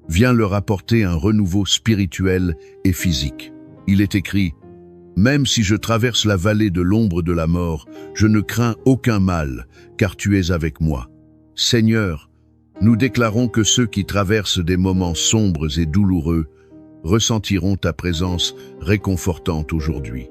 Viens leur apporter un renouveau spirituel et physique. Il est écrit: « Même si je traverse la vallée de l'ombre de la mort, je ne crains aucun mal, car tu es avec moi. » Seigneur, nous déclarons que ceux qui traversent des moments sombres et douloureux ressentiront ta présence réconfortante aujourd'hui.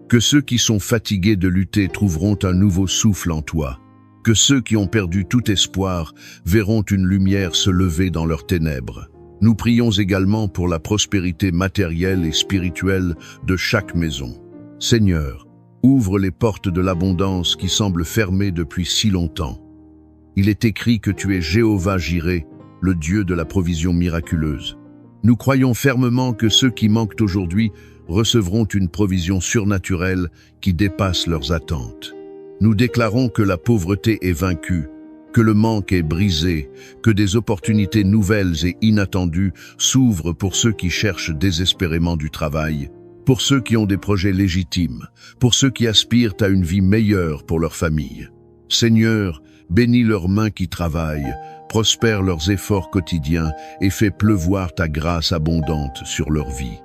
Que ceux qui sont fatigués de lutter trouveront un nouveau souffle en toi. Que ceux qui ont perdu tout espoir verront une lumière se lever dans leurs ténèbres. Nous prions également pour la prospérité matérielle et spirituelle de chaque maison. Seigneur, ouvre les portes de l'abondance qui semblent fermées depuis si longtemps. Il est écrit que tu es Jéhovah Jireh, le Dieu de la provision miraculeuse. Nous croyons fermement que ceux qui manquent aujourd'hui recevront une provision surnaturelle qui dépasse leurs attentes. Nous déclarons que la pauvreté est vaincue, que le manque est brisé, que des opportunités nouvelles et inattendues s'ouvrent pour ceux qui cherchent désespérément du travail, pour ceux qui ont des projets légitimes, pour ceux qui aspirent à une vie meilleure pour leur famille. Seigneur, bénis leurs mains qui travaillent, prospère leurs efforts quotidiens et fais pleuvoir ta grâce abondante sur leur vie.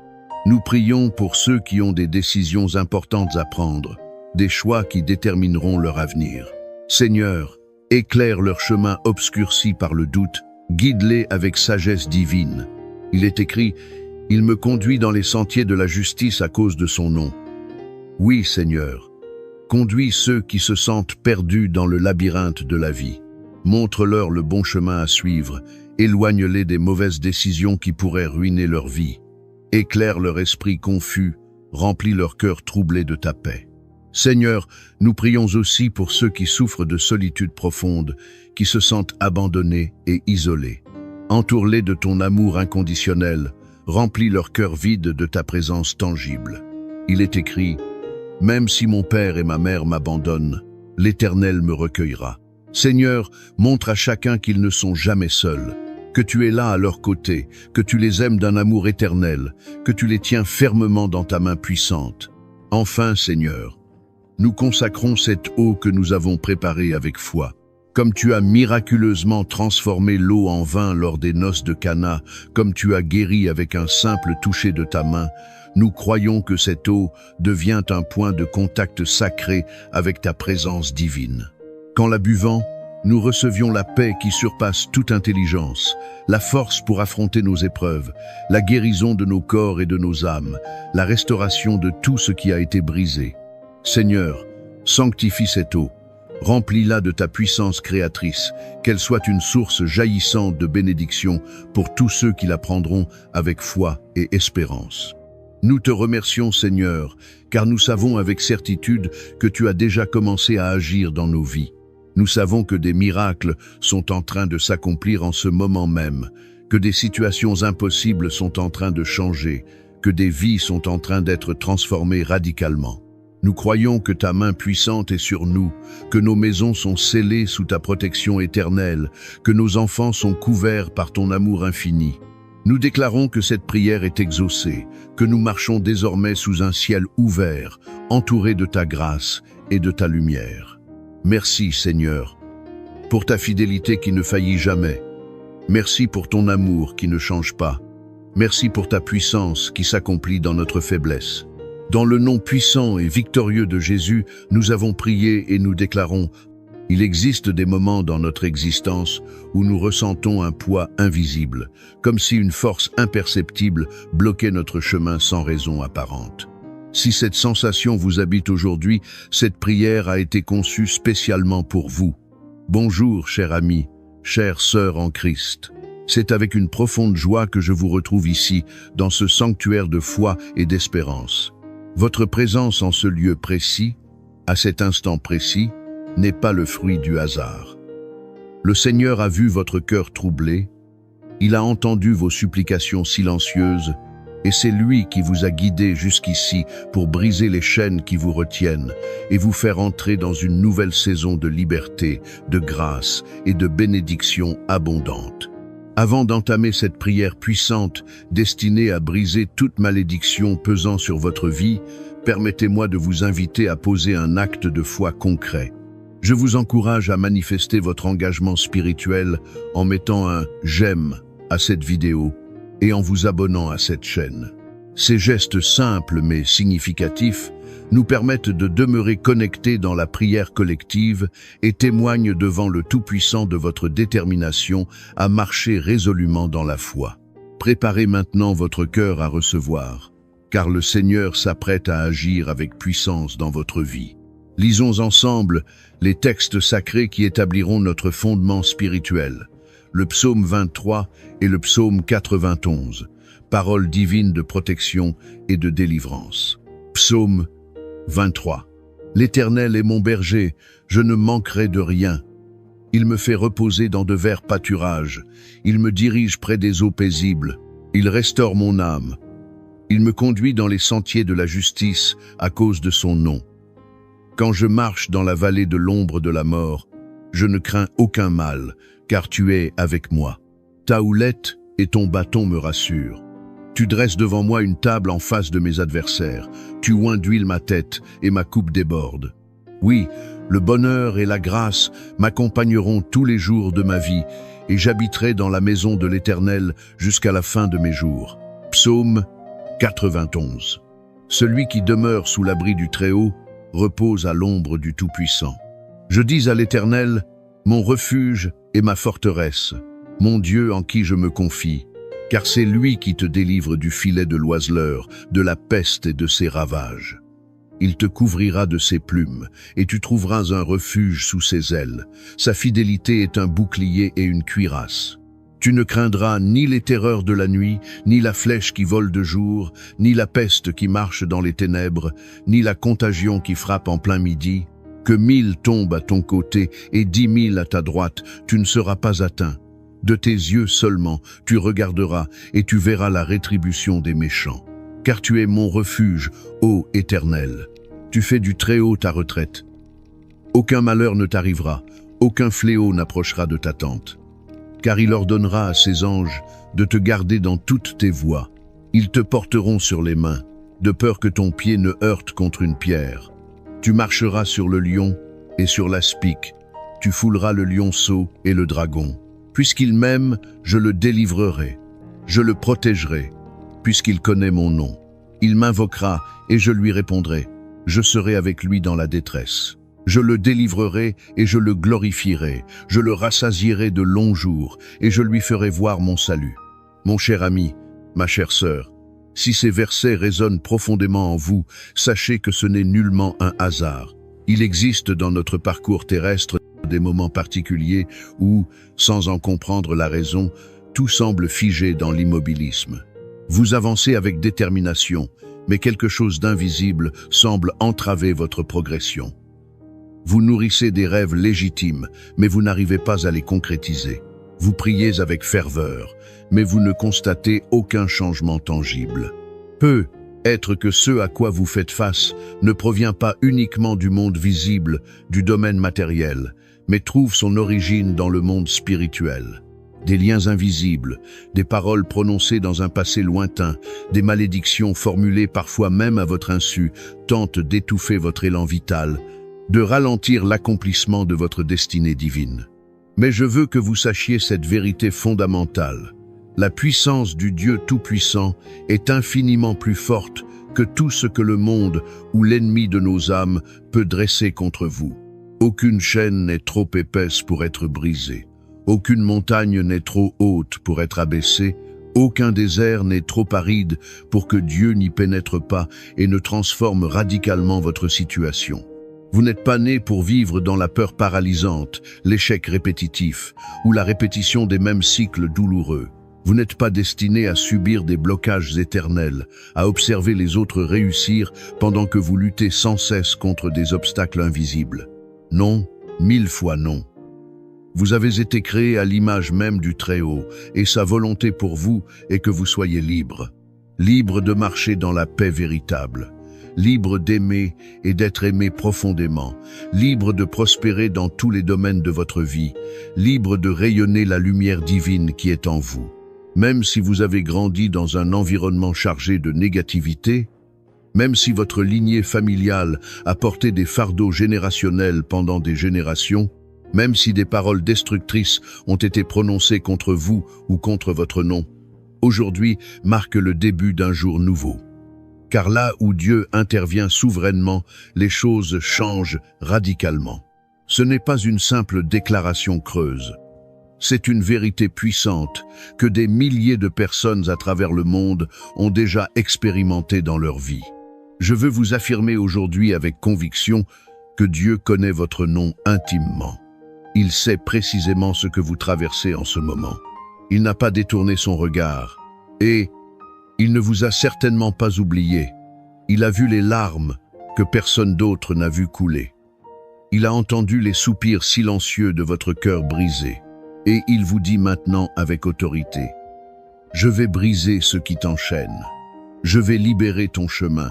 Nous prions pour ceux qui ont des décisions importantes à prendre, des choix qui détermineront leur avenir. Seigneur, éclaire leur chemin obscurci par le doute, guide-les avec sagesse divine. Il est écrit: « Il me conduit dans les sentiers de la justice à cause de son nom. » Oui, Seigneur, conduis ceux qui se sentent perdus dans le labyrinthe de la vie. Montre-leur le bon chemin à suivre, éloigne-les des mauvaises décisions qui pourraient ruiner leur vie. Éclaire leur esprit confus, remplis leur cœur troublé de ta paix. Seigneur, nous prions aussi pour ceux qui souffrent de solitude profonde, qui se sentent abandonnés et isolés. Entoure-les de ton amour inconditionnel, remplis leur cœur vide de ta présence tangible. Il est écrit: « Même si mon père et ma mère m'abandonnent, l'Éternel me recueillera. » Seigneur, montre à chacun qu'ils ne sont jamais seuls, que tu es là à leur côté, que tu les aimes d'un amour éternel, que tu les tiens fermement dans ta main puissante. Enfin, Seigneur, nous consacrons cette eau que nous avons préparée avec foi. Comme tu as miraculeusement transformé l'eau en vin lors des noces de Cana, comme tu as guéri avec un simple toucher de ta main, nous croyons que cette eau devient un point de contact sacré avec ta présence divine. Qu'en la buvant, nous recevions la paix qui surpasse toute intelligence, la force pour affronter nos épreuves, la guérison de nos corps et de nos âmes, la restauration de tout ce qui a été brisé. Seigneur, sanctifie cette eau, remplis-la de ta puissance créatrice, qu'elle soit une source jaillissante de bénédiction pour tous ceux qui la prendront avec foi et espérance. Nous te remercions, Seigneur, car nous savons avec certitude que tu as déjà commencé à agir dans nos vies. Nous savons que des miracles sont en train de s'accomplir en ce moment même, que des situations impossibles sont en train de changer, que des vies sont en train d'être transformées radicalement. Nous croyons que ta main puissante est sur nous, que nos maisons sont scellées sous ta protection éternelle, que nos enfants sont couverts par ton amour infini. Nous déclarons que cette prière est exaucée, que nous marchons désormais sous un ciel ouvert, entouré de ta grâce et de ta lumière. Merci, Seigneur, pour ta fidélité qui ne faillit jamais. Merci pour ton amour qui ne change pas. Merci pour ta puissance qui s'accomplit dans notre faiblesse. Dans le nom puissant et victorieux de Jésus, nous avons prié et nous déclarons: il existe des moments dans notre existence où nous ressentons un poids invisible, comme si une force imperceptible bloquait notre chemin sans raison apparente. Si cette sensation vous habite aujourd'hui, cette prière a été conçue spécialement pour vous. Bonjour, cher ami, chère sœur en Christ. C'est avec une profonde joie que je vous retrouve ici, dans ce sanctuaire de foi et d'espérance. Votre présence en ce lieu précis, à cet instant précis, n'est pas le fruit du hasard. Le Seigneur a vu votre cœur troublé, il a entendu vos supplications silencieuses, et c'est lui qui vous a guidé jusqu'ici pour briser les chaînes qui vous retiennent et vous faire entrer dans une nouvelle saison de liberté, de grâce et de bénédiction abondante. Avant d'entamer cette prière puissante destinée à briser toute malédiction pesant sur votre vie, permettez-moi de vous inviter à poser un acte de foi concret. Je vous encourage à manifester votre engagement spirituel en mettant un « j'aime » à cette vidéo et en vous abonnant à cette chaîne. Ces gestes simples mais significatifs nous permettent de demeurer connectés dans la prière collective et témoignent devant le Tout-Puissant de votre détermination à marcher résolument dans la foi. Préparez maintenant votre cœur à recevoir, car le Seigneur s'apprête à agir avec puissance dans votre vie. Lisons ensemble les textes sacrés qui établiront notre fondement spirituel, le psaume 23 et le psaume 91, paroles divines de protection et de délivrance. Psaume 23. L'Éternel est mon berger, je ne manquerai de rien. Il me fait reposer dans de verts pâturages, il me dirige près des eaux paisibles, il restaure mon âme. Il me conduit dans les sentiers de la justice à cause de son nom. Quand je marche dans la vallée de l'ombre de la mort, je ne crains aucun mal, car tu es avec moi. Ta houlette et ton bâton me rassurent. Tu dresses devant moi une table en face de mes adversaires. Tu oins d'huile ma tête et ma coupe déborde. Oui, le bonheur et la grâce m'accompagneront tous les jours de ma vie et j'habiterai dans la maison de l'Éternel jusqu'à la fin de mes jours. Psaume 91. Celui qui demeure sous l'abri du Très-Haut repose à l'ombre du Tout-Puissant. Je dis à l'Éternel, mon refuge et ma forteresse, mon Dieu en qui je me confie. Car c'est lui qui te délivre du filet de l'oiseleur, de la peste et de ses ravages. Il te couvrira de ses plumes, et tu trouveras un refuge sous ses ailes. Sa fidélité est un bouclier et une cuirasse. Tu ne craindras ni les terreurs de la nuit, ni la flèche qui vole de jour, ni la peste qui marche dans les ténèbres, ni la contagion qui frappe en plein midi. Que 1000 tombent à ton côté et 10 000 à ta droite, tu ne seras pas atteint. De tes yeux seulement, tu regarderas et tu verras la rétribution des méchants. Car tu es mon refuge, ô Éternel. Tu fais du Très-Haut ta retraite. Aucun malheur ne t'arrivera, aucun fléau n'approchera de ta tente. Car il ordonnera à ses anges de te garder dans toutes tes voies. Ils te porteront sur les mains, de peur que ton pied ne heurte contre une pierre. Tu marcheras sur le lion et sur l'aspic. Tu fouleras le lionceau et le dragon. Puisqu'il m'aime, je le délivrerai, je le protégerai, puisqu'il connaît mon nom. Il m'invoquera et je lui répondrai. Je serai avec lui dans la détresse. Je le délivrerai et je le glorifierai. Je le rassasierai de longs jours et je lui ferai voir mon salut. Mon cher ami, ma chère sœur, si ces versets résonnent profondément en vous, sachez que ce n'est nullement un hasard. Il existe dans notre parcours terrestre des moments particuliers où, sans en comprendre la raison, tout semble figé dans l'immobilisme. Vous avancez avec détermination, mais quelque chose d'invisible semble entraver votre progression. Vous nourrissez des rêves légitimes, mais vous n'arrivez pas à les concrétiser. Vous priez avec ferveur, mais vous ne constatez aucun changement tangible. Peut être que ce à quoi vous faites face ne provient pas uniquement du monde visible, du domaine matériel, mais trouve son origine dans le monde spirituel. Des liens invisibles, des paroles prononcées dans un passé lointain, des malédictions formulées parfois même à votre insu, tentent d'étouffer votre élan vital, de ralentir l'accomplissement de votre destinée divine. Mais je veux que vous sachiez cette vérité fondamentale. La puissance du Dieu Tout-Puissant est infiniment plus forte que tout ce que le monde ou l'ennemi de nos âmes peut dresser contre vous. Aucune chaîne n'est trop épaisse pour être brisée. Aucune montagne n'est trop haute pour être abaissée. Aucun désert n'est trop aride pour que Dieu n'y pénètre pas et ne transforme radicalement votre situation. Vous n'êtes pas né pour vivre dans la peur paralysante, l'échec répétitif ou la répétition des mêmes cycles douloureux. Vous n'êtes pas destiné à subir des blocages éternels, à observer les autres réussir pendant que vous luttez sans cesse contre des obstacles invisibles. Non, 1000 fois non. Vous avez été créé à l'image même du Très-Haut, et sa volonté pour vous est que vous soyez libre. Libre de marcher dans la paix véritable. libre d'aimer et d'être aimé profondément, libre de prospérer dans tous les domaines de votre vie, libre de rayonner la lumière divine qui est en vous. Même si vous avez grandi dans un environnement chargé de négativité, même si votre lignée familiale a porté des fardeaux générationnels pendant des générations, même si des paroles destructrices ont été prononcées contre vous ou contre votre nom, aujourd'hui marque le début d'un jour nouveau. Car là où Dieu intervient souverainement, les choses changent radicalement. Ce n'est pas une simple déclaration creuse. C'est une vérité puissante que des milliers de personnes à travers le monde ont déjà expérimentée dans leur vie. Je veux vous affirmer aujourd'hui avec conviction que Dieu connaît votre nom intimement. Il sait précisément ce que vous traversez en ce moment. Il n'a pas détourné son regard et il ne vous a certainement pas oublié. Il a vu les larmes que personne d'autre n'a vu couler. Il a entendu les soupirs silencieux de votre cœur brisé. Et il vous dit maintenant avec autorité, « Je vais briser ce qui t'enchaîne. Je vais libérer ton chemin.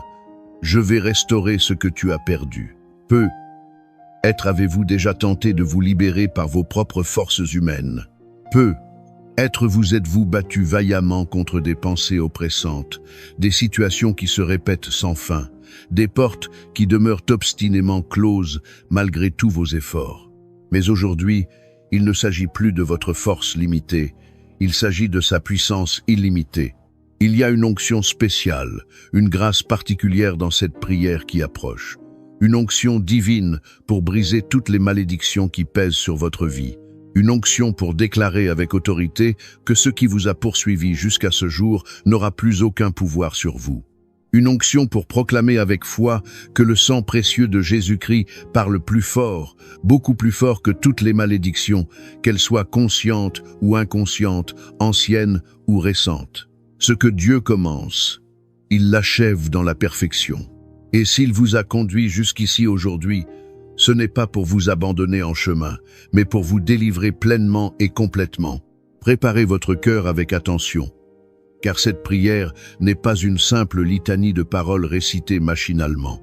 Je vais restaurer ce que tu as perdu. » Peut-être avez-vous déjà tenté de vous libérer par vos propres forces humaines. Peut-être vous êtes-vous battu vaillamment contre des pensées oppressantes, des situations qui se répètent sans fin, des portes qui demeurent obstinément closes malgré tous vos efforts. Mais aujourd'hui, il ne s'agit plus de votre force limitée, il s'agit de sa puissance illimitée. Il y a une onction spéciale, une grâce particulière dans cette prière qui approche. Une onction divine pour briser toutes les malédictions qui pèsent sur votre vie. Une onction pour déclarer avec autorité que ce qui vous a poursuivi jusqu'à ce jour n'aura plus aucun pouvoir sur vous. Une onction pour proclamer avec foi que le sang précieux de Jésus-Christ parle plus fort, beaucoup plus fort que toutes les malédictions, qu'elles soient conscientes ou inconscientes, anciennes ou récentes. Ce que Dieu commence, il l'achève dans la perfection. Et s'il vous a conduit jusqu'ici aujourd'hui, ce n'est pas pour vous abandonner en chemin, mais pour vous délivrer pleinement et complètement. Préparez votre cœur avec attention. Car cette prière n'est pas une simple litanie de paroles récitées machinalement.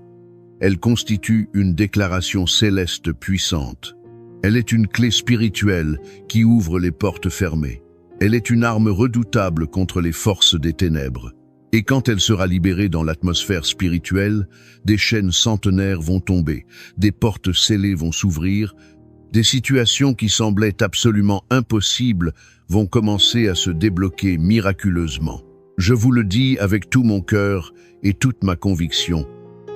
Elle constitue une déclaration céleste puissante. Elle est une clé spirituelle qui ouvre les portes fermées. Elle est une arme redoutable contre les forces des ténèbres. Et quand elle sera libérée dans l'atmosphère spirituelle, des chaînes centenaires vont tomber, des portes scellées vont s'ouvrir, des situations qui semblaient absolument impossibles vont commencer à se débloquer miraculeusement. Je vous le dis avec tout mon cœur et toute ma conviction,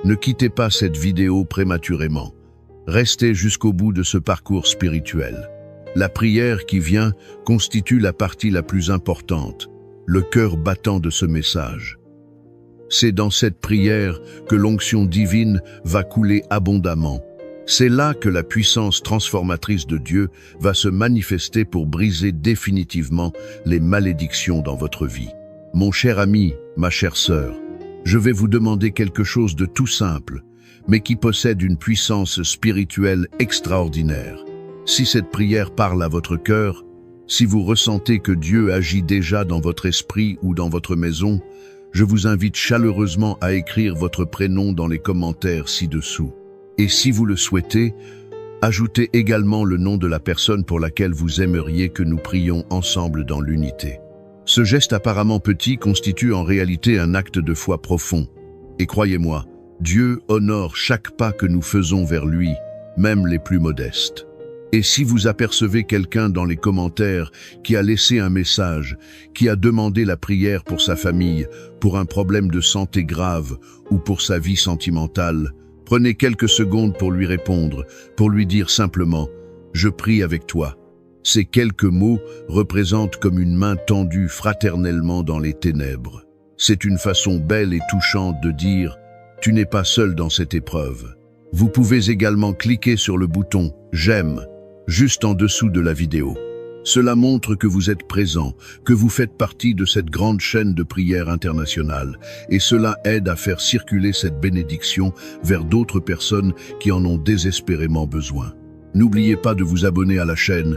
ne quittez pas cette vidéo prématurément. Restez jusqu'au bout de ce parcours spirituel. La prière qui vient constitue la partie la plus importante, le cœur battant de ce message. C'est dans cette prière que l'onction divine va couler abondamment. C'est là que la puissance transformatrice de Dieu va se manifester pour briser définitivement les malédictions dans votre vie. Mon cher ami, ma chère sœur, je vais vous demander quelque chose de tout simple, mais qui possède une puissance spirituelle extraordinaire. Si cette prière parle à votre cœur, si vous ressentez que Dieu agit déjà dans votre esprit ou dans votre maison, je vous invite chaleureusement à écrire votre prénom dans les commentaires ci-dessous. Et si vous le souhaitez, ajoutez également le nom de la personne pour laquelle vous aimeriez que nous prions ensemble dans l'unité. Ce geste apparemment petit constitue en réalité un acte de foi profond. Et croyez-moi, Dieu honore chaque pas que nous faisons vers lui, même les plus modestes. Et si vous apercevez quelqu'un dans les commentaires qui a laissé un message, qui a demandé la prière pour sa famille, pour un problème de santé grave ou pour sa vie sentimentale, prenez quelques secondes pour lui répondre, pour lui dire simplement « Je prie avec toi ». Ces quelques mots représentent comme une main tendue fraternellement dans les ténèbres. C'est une façon belle et touchante de dire « Tu n'es pas seul dans cette épreuve ». Vous pouvez également cliquer sur le bouton « J'aime » juste en dessous de la vidéo. Cela montre que vous êtes présent, que vous faites partie de cette grande chaîne de prière internationale, et cela aide à faire circuler cette bénédiction vers d'autres personnes qui en ont désespérément besoin. N'oubliez pas de vous abonner à la chaîne,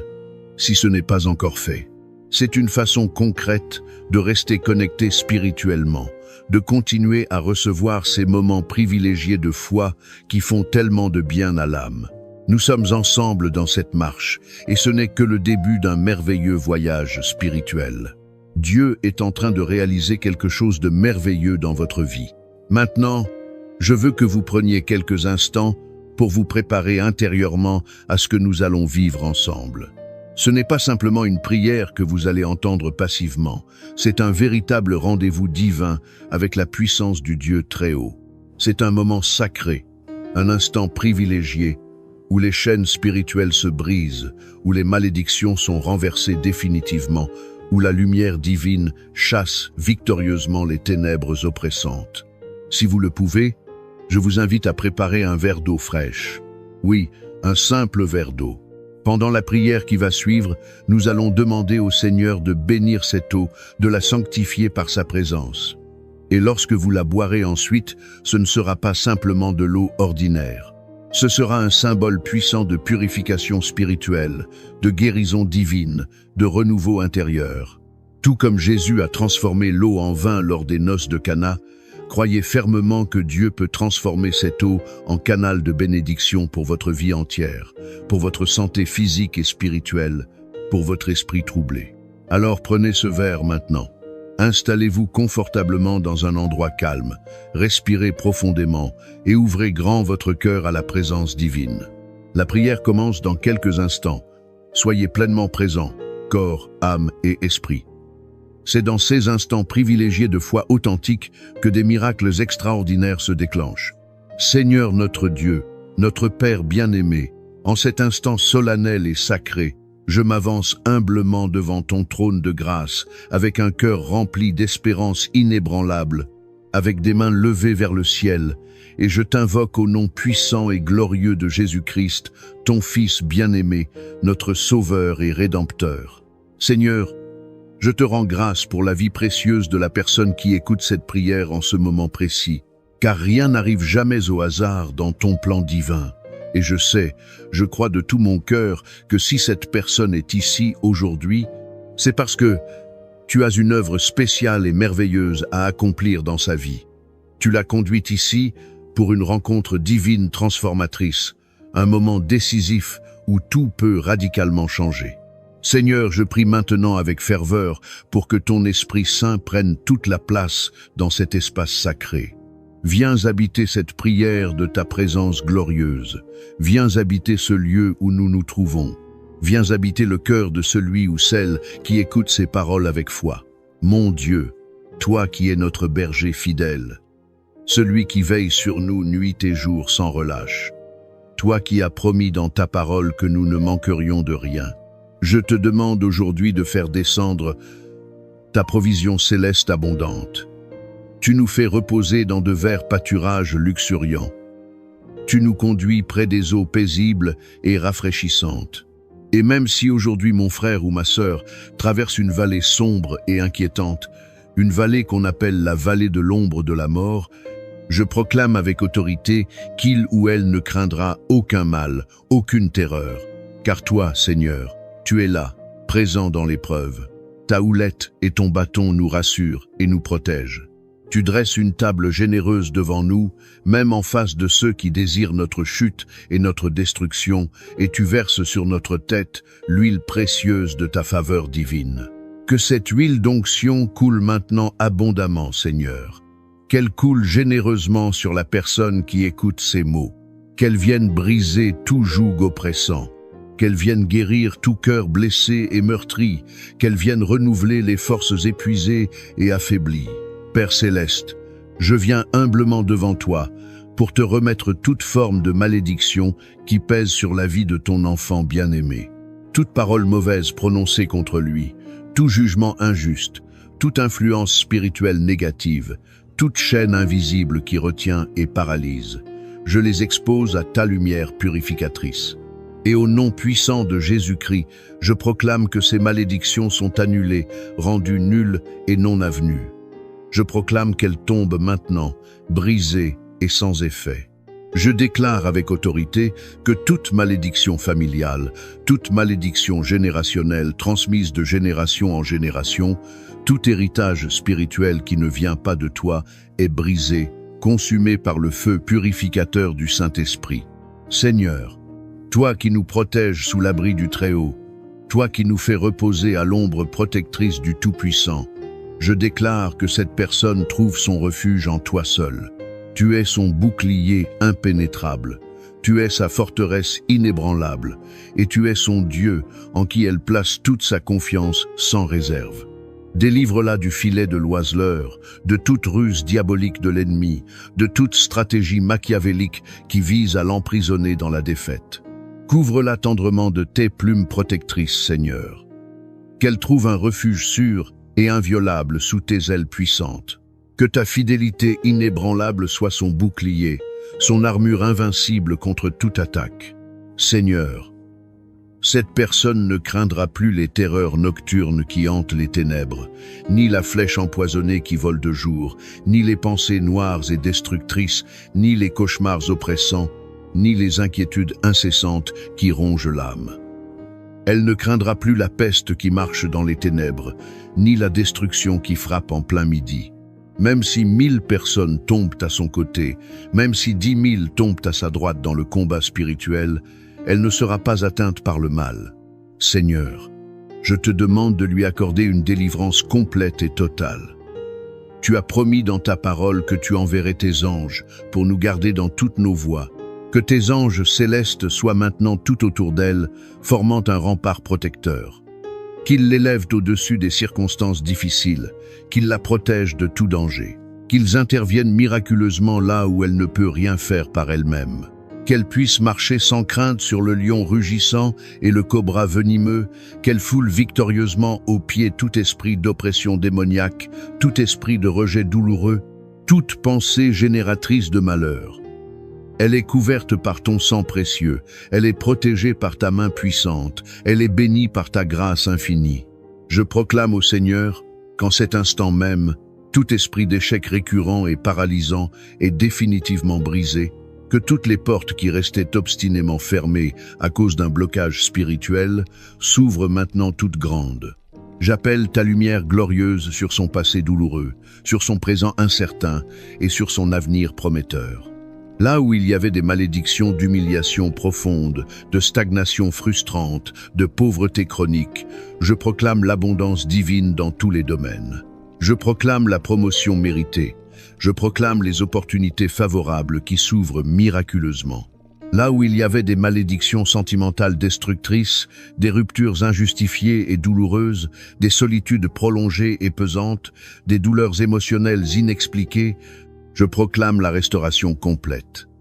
si ce n'est pas encore fait. C'est une façon concrète de rester connecté spirituellement, de continuer à recevoir ces moments privilégiés de foi qui font tellement de bien à l'âme. Nous sommes ensemble dans cette marche, et ce n'est que le début d'un merveilleux voyage spirituel. Dieu est en train de réaliser quelque chose de merveilleux dans votre vie. Maintenant, je veux que vous preniez quelques instants pour vous préparer intérieurement à ce que nous allons vivre ensemble. Ce n'est pas simplement une prière que vous allez entendre passivement, c'est un véritable rendez-vous divin avec la puissance du Dieu très haut. C'est un moment sacré, un instant privilégié, où les chaînes spirituelles se brisent, où les malédictions sont renversées définitivement, où la lumière divine chasse victorieusement les ténèbres oppressantes. Si vous le pouvez, je vous invite à préparer un verre d'eau fraîche. Oui, un simple verre d'eau. Pendant la prière qui va suivre, nous allons demander au Seigneur de bénir cette eau, de la sanctifier par sa présence. Et lorsque vous la boirez ensuite, ce ne sera pas simplement de l'eau ordinaire. Ce sera un symbole puissant de purification spirituelle, de guérison divine, de renouveau intérieur. Tout comme Jésus a transformé l'eau en vin lors des noces de Cana, croyez fermement que Dieu peut transformer cette eau en canal de bénédiction pour votre vie entière, pour votre santé physique et spirituelle, pour votre esprit troublé. Alors prenez ce verre maintenant. Installez-vous confortablement dans un endroit calme, respirez profondément et ouvrez grand votre cœur à la présence divine. La prière commence dans quelques instants. Soyez pleinement présents, corps, âme et esprit. C'est dans ces instants privilégiés de foi authentique que des miracles extraordinaires se déclenchent. Seigneur notre Dieu, notre Père bien-aimé, en cet instant solennel et sacré, je m'avance humblement devant ton trône de grâce, avec un cœur rempli d'espérance inébranlable, avec des mains levées vers le ciel, et je t'invoque au nom puissant et glorieux de Jésus-Christ, ton Fils bien-aimé, notre Sauveur et Rédempteur. Seigneur, je te rends grâce pour la vie précieuse de la personne qui écoute cette prière en ce moment précis, car rien n'arrive jamais au hasard dans ton plan divin. Et je crois de tout mon cœur que si cette personne est ici aujourd'hui, c'est parce que tu as une œuvre spéciale et merveilleuse à accomplir dans sa vie. Tu l'as conduite ici pour une rencontre divine transformatrice, un moment décisif où tout peut radicalement changer. Seigneur, je prie maintenant avec ferveur pour que ton Esprit Saint prenne toute la place dans cet espace sacré. Viens habiter cette prière de ta présence glorieuse. Viens habiter ce lieu où nous nous trouvons. Viens habiter le cœur de celui ou celle qui écoute ces paroles avec foi. Mon Dieu, toi qui es notre berger fidèle, celui qui veille sur nous nuit et jour sans relâche, toi qui as promis dans ta parole que nous ne manquerions de rien, je te demande aujourd'hui de faire descendre ta provision céleste abondante. Tu nous fais reposer dans de verts pâturages luxuriants. Tu nous conduis près des eaux paisibles et rafraîchissantes. Et même si aujourd'hui mon frère ou ma sœur traverse une vallée sombre et inquiétante, une vallée qu'on appelle la vallée de l'ombre de la mort, je proclame avec autorité qu'il ou elle ne craindra aucun mal, aucune terreur. Car toi, Seigneur, tu es là, présent dans l'épreuve. Ta houlette et ton bâton nous rassurent et nous protègent. Tu dresses une table généreuse devant nous, même en face de ceux qui désirent notre chute et notre destruction, et tu verses sur notre tête l'huile précieuse de ta faveur divine. Que cette huile d'onction coule maintenant abondamment, Seigneur. Qu'elle coule généreusement sur la personne qui écoute ces mots. Qu'elle vienne briser tout joug oppressant. Qu'elle vienne guérir tout cœur blessé et meurtri. Qu'elle vienne renouveler les forces épuisées et affaiblies. Père céleste, je viens humblement devant toi pour te remettre toute forme de malédiction qui pèse sur la vie de ton enfant bien-aimé. Toute parole mauvaise prononcée contre lui, tout jugement injuste, toute influence spirituelle négative, toute chaîne invisible qui retient et paralyse. Je les expose à ta lumière purificatrice. Et au nom puissant de Jésus-Christ, je proclame que ces malédictions sont annulées, rendues nulles et non avenues. Je proclame qu'elles tombent maintenant, brisées et sans effet. Je déclare avec autorité que toute malédiction familiale, toute malédiction générationnelle transmise de génération en génération, tout héritage spirituel qui ne vient pas de toi est brisé, consumé par le feu purificateur du Saint-Esprit. Seigneur, toi qui nous protèges sous l'abri du Très-Haut, toi qui nous fais reposer à l'ombre protectrice du Tout-Puissant, je déclare que cette personne trouve son refuge en toi seul. Tu es son bouclier impénétrable, tu es sa forteresse inébranlable, et tu es son Dieu en qui elle place toute sa confiance sans réserve. Délivre-la du filet de l'oiseleur, de toute ruse diabolique de l'ennemi, de toute stratégie machiavélique qui vise à l'emprisonner dans la défaite. Couvre-la tendrement de tes plumes protectrices, Seigneur. Qu'elle trouve un refuge sûr et inviolable sous tes ailes puissantes. Que ta fidélité inébranlable soit son bouclier, son armure invincible contre toute attaque. Seigneur, cette personne ne craindra plus les terreurs nocturnes qui hantent les ténèbres, ni la flèche empoisonnée qui vole de jour, ni les pensées noires et destructrices, ni les cauchemars oppressants, ni les inquiétudes incessantes qui rongent l'âme. Elle ne craindra plus la peste qui marche dans les ténèbres, ni la destruction qui frappe en plein midi. Même si 1000 personnes tombent à son côté, même si 10 000 tombent à sa droite dans le combat spirituel, elle ne sera pas atteinte par le mal. Seigneur, je te demande de lui accorder une délivrance complète et totale. Tu as promis dans ta parole que tu enverrais tes anges pour nous garder dans toutes nos voies. Que tes anges célestes soient maintenant tout autour d'elle, formant un rempart protecteur. Qu'ils l'élèvent au-dessus des circonstances difficiles, qu'ils la protègent de tout danger, qu'ils interviennent miraculeusement là où elle ne peut rien faire par elle-même, qu'elle puisse marcher sans crainte sur le lion rugissant et le cobra venimeux, qu'elle foule victorieusement aux pieds tout esprit d'oppression démoniaque, tout esprit de rejet douloureux, toute pensée génératrice de malheur. Elle est couverte par ton sang précieux, elle est protégée par ta main puissante, elle est bénie par ta grâce infinie. Je proclame au Seigneur qu'en cet instant même, tout esprit d'échec récurrent et paralysant est définitivement brisé, que toutes les portes qui restaient obstinément fermées à cause d'un blocage spirituel s'ouvrent maintenant toutes grandes. J'appelle ta lumière glorieuse sur son passé douloureux, sur son présent incertain et sur son avenir prometteur. Là où il y avait des malédictions d'humiliation profonde, de stagnation frustrante, de pauvreté chronique, je proclame l'abondance divine dans tous les domaines. Je proclame la promotion méritée. Je proclame les opportunités favorables qui s'ouvrent miraculeusement. Là où il y avait des malédictions sentimentales destructrices, des ruptures injustifiées et douloureuses, des solitudes prolongées et pesantes, des douleurs émotionnelles inexpliquées, je proclame la restauration complète.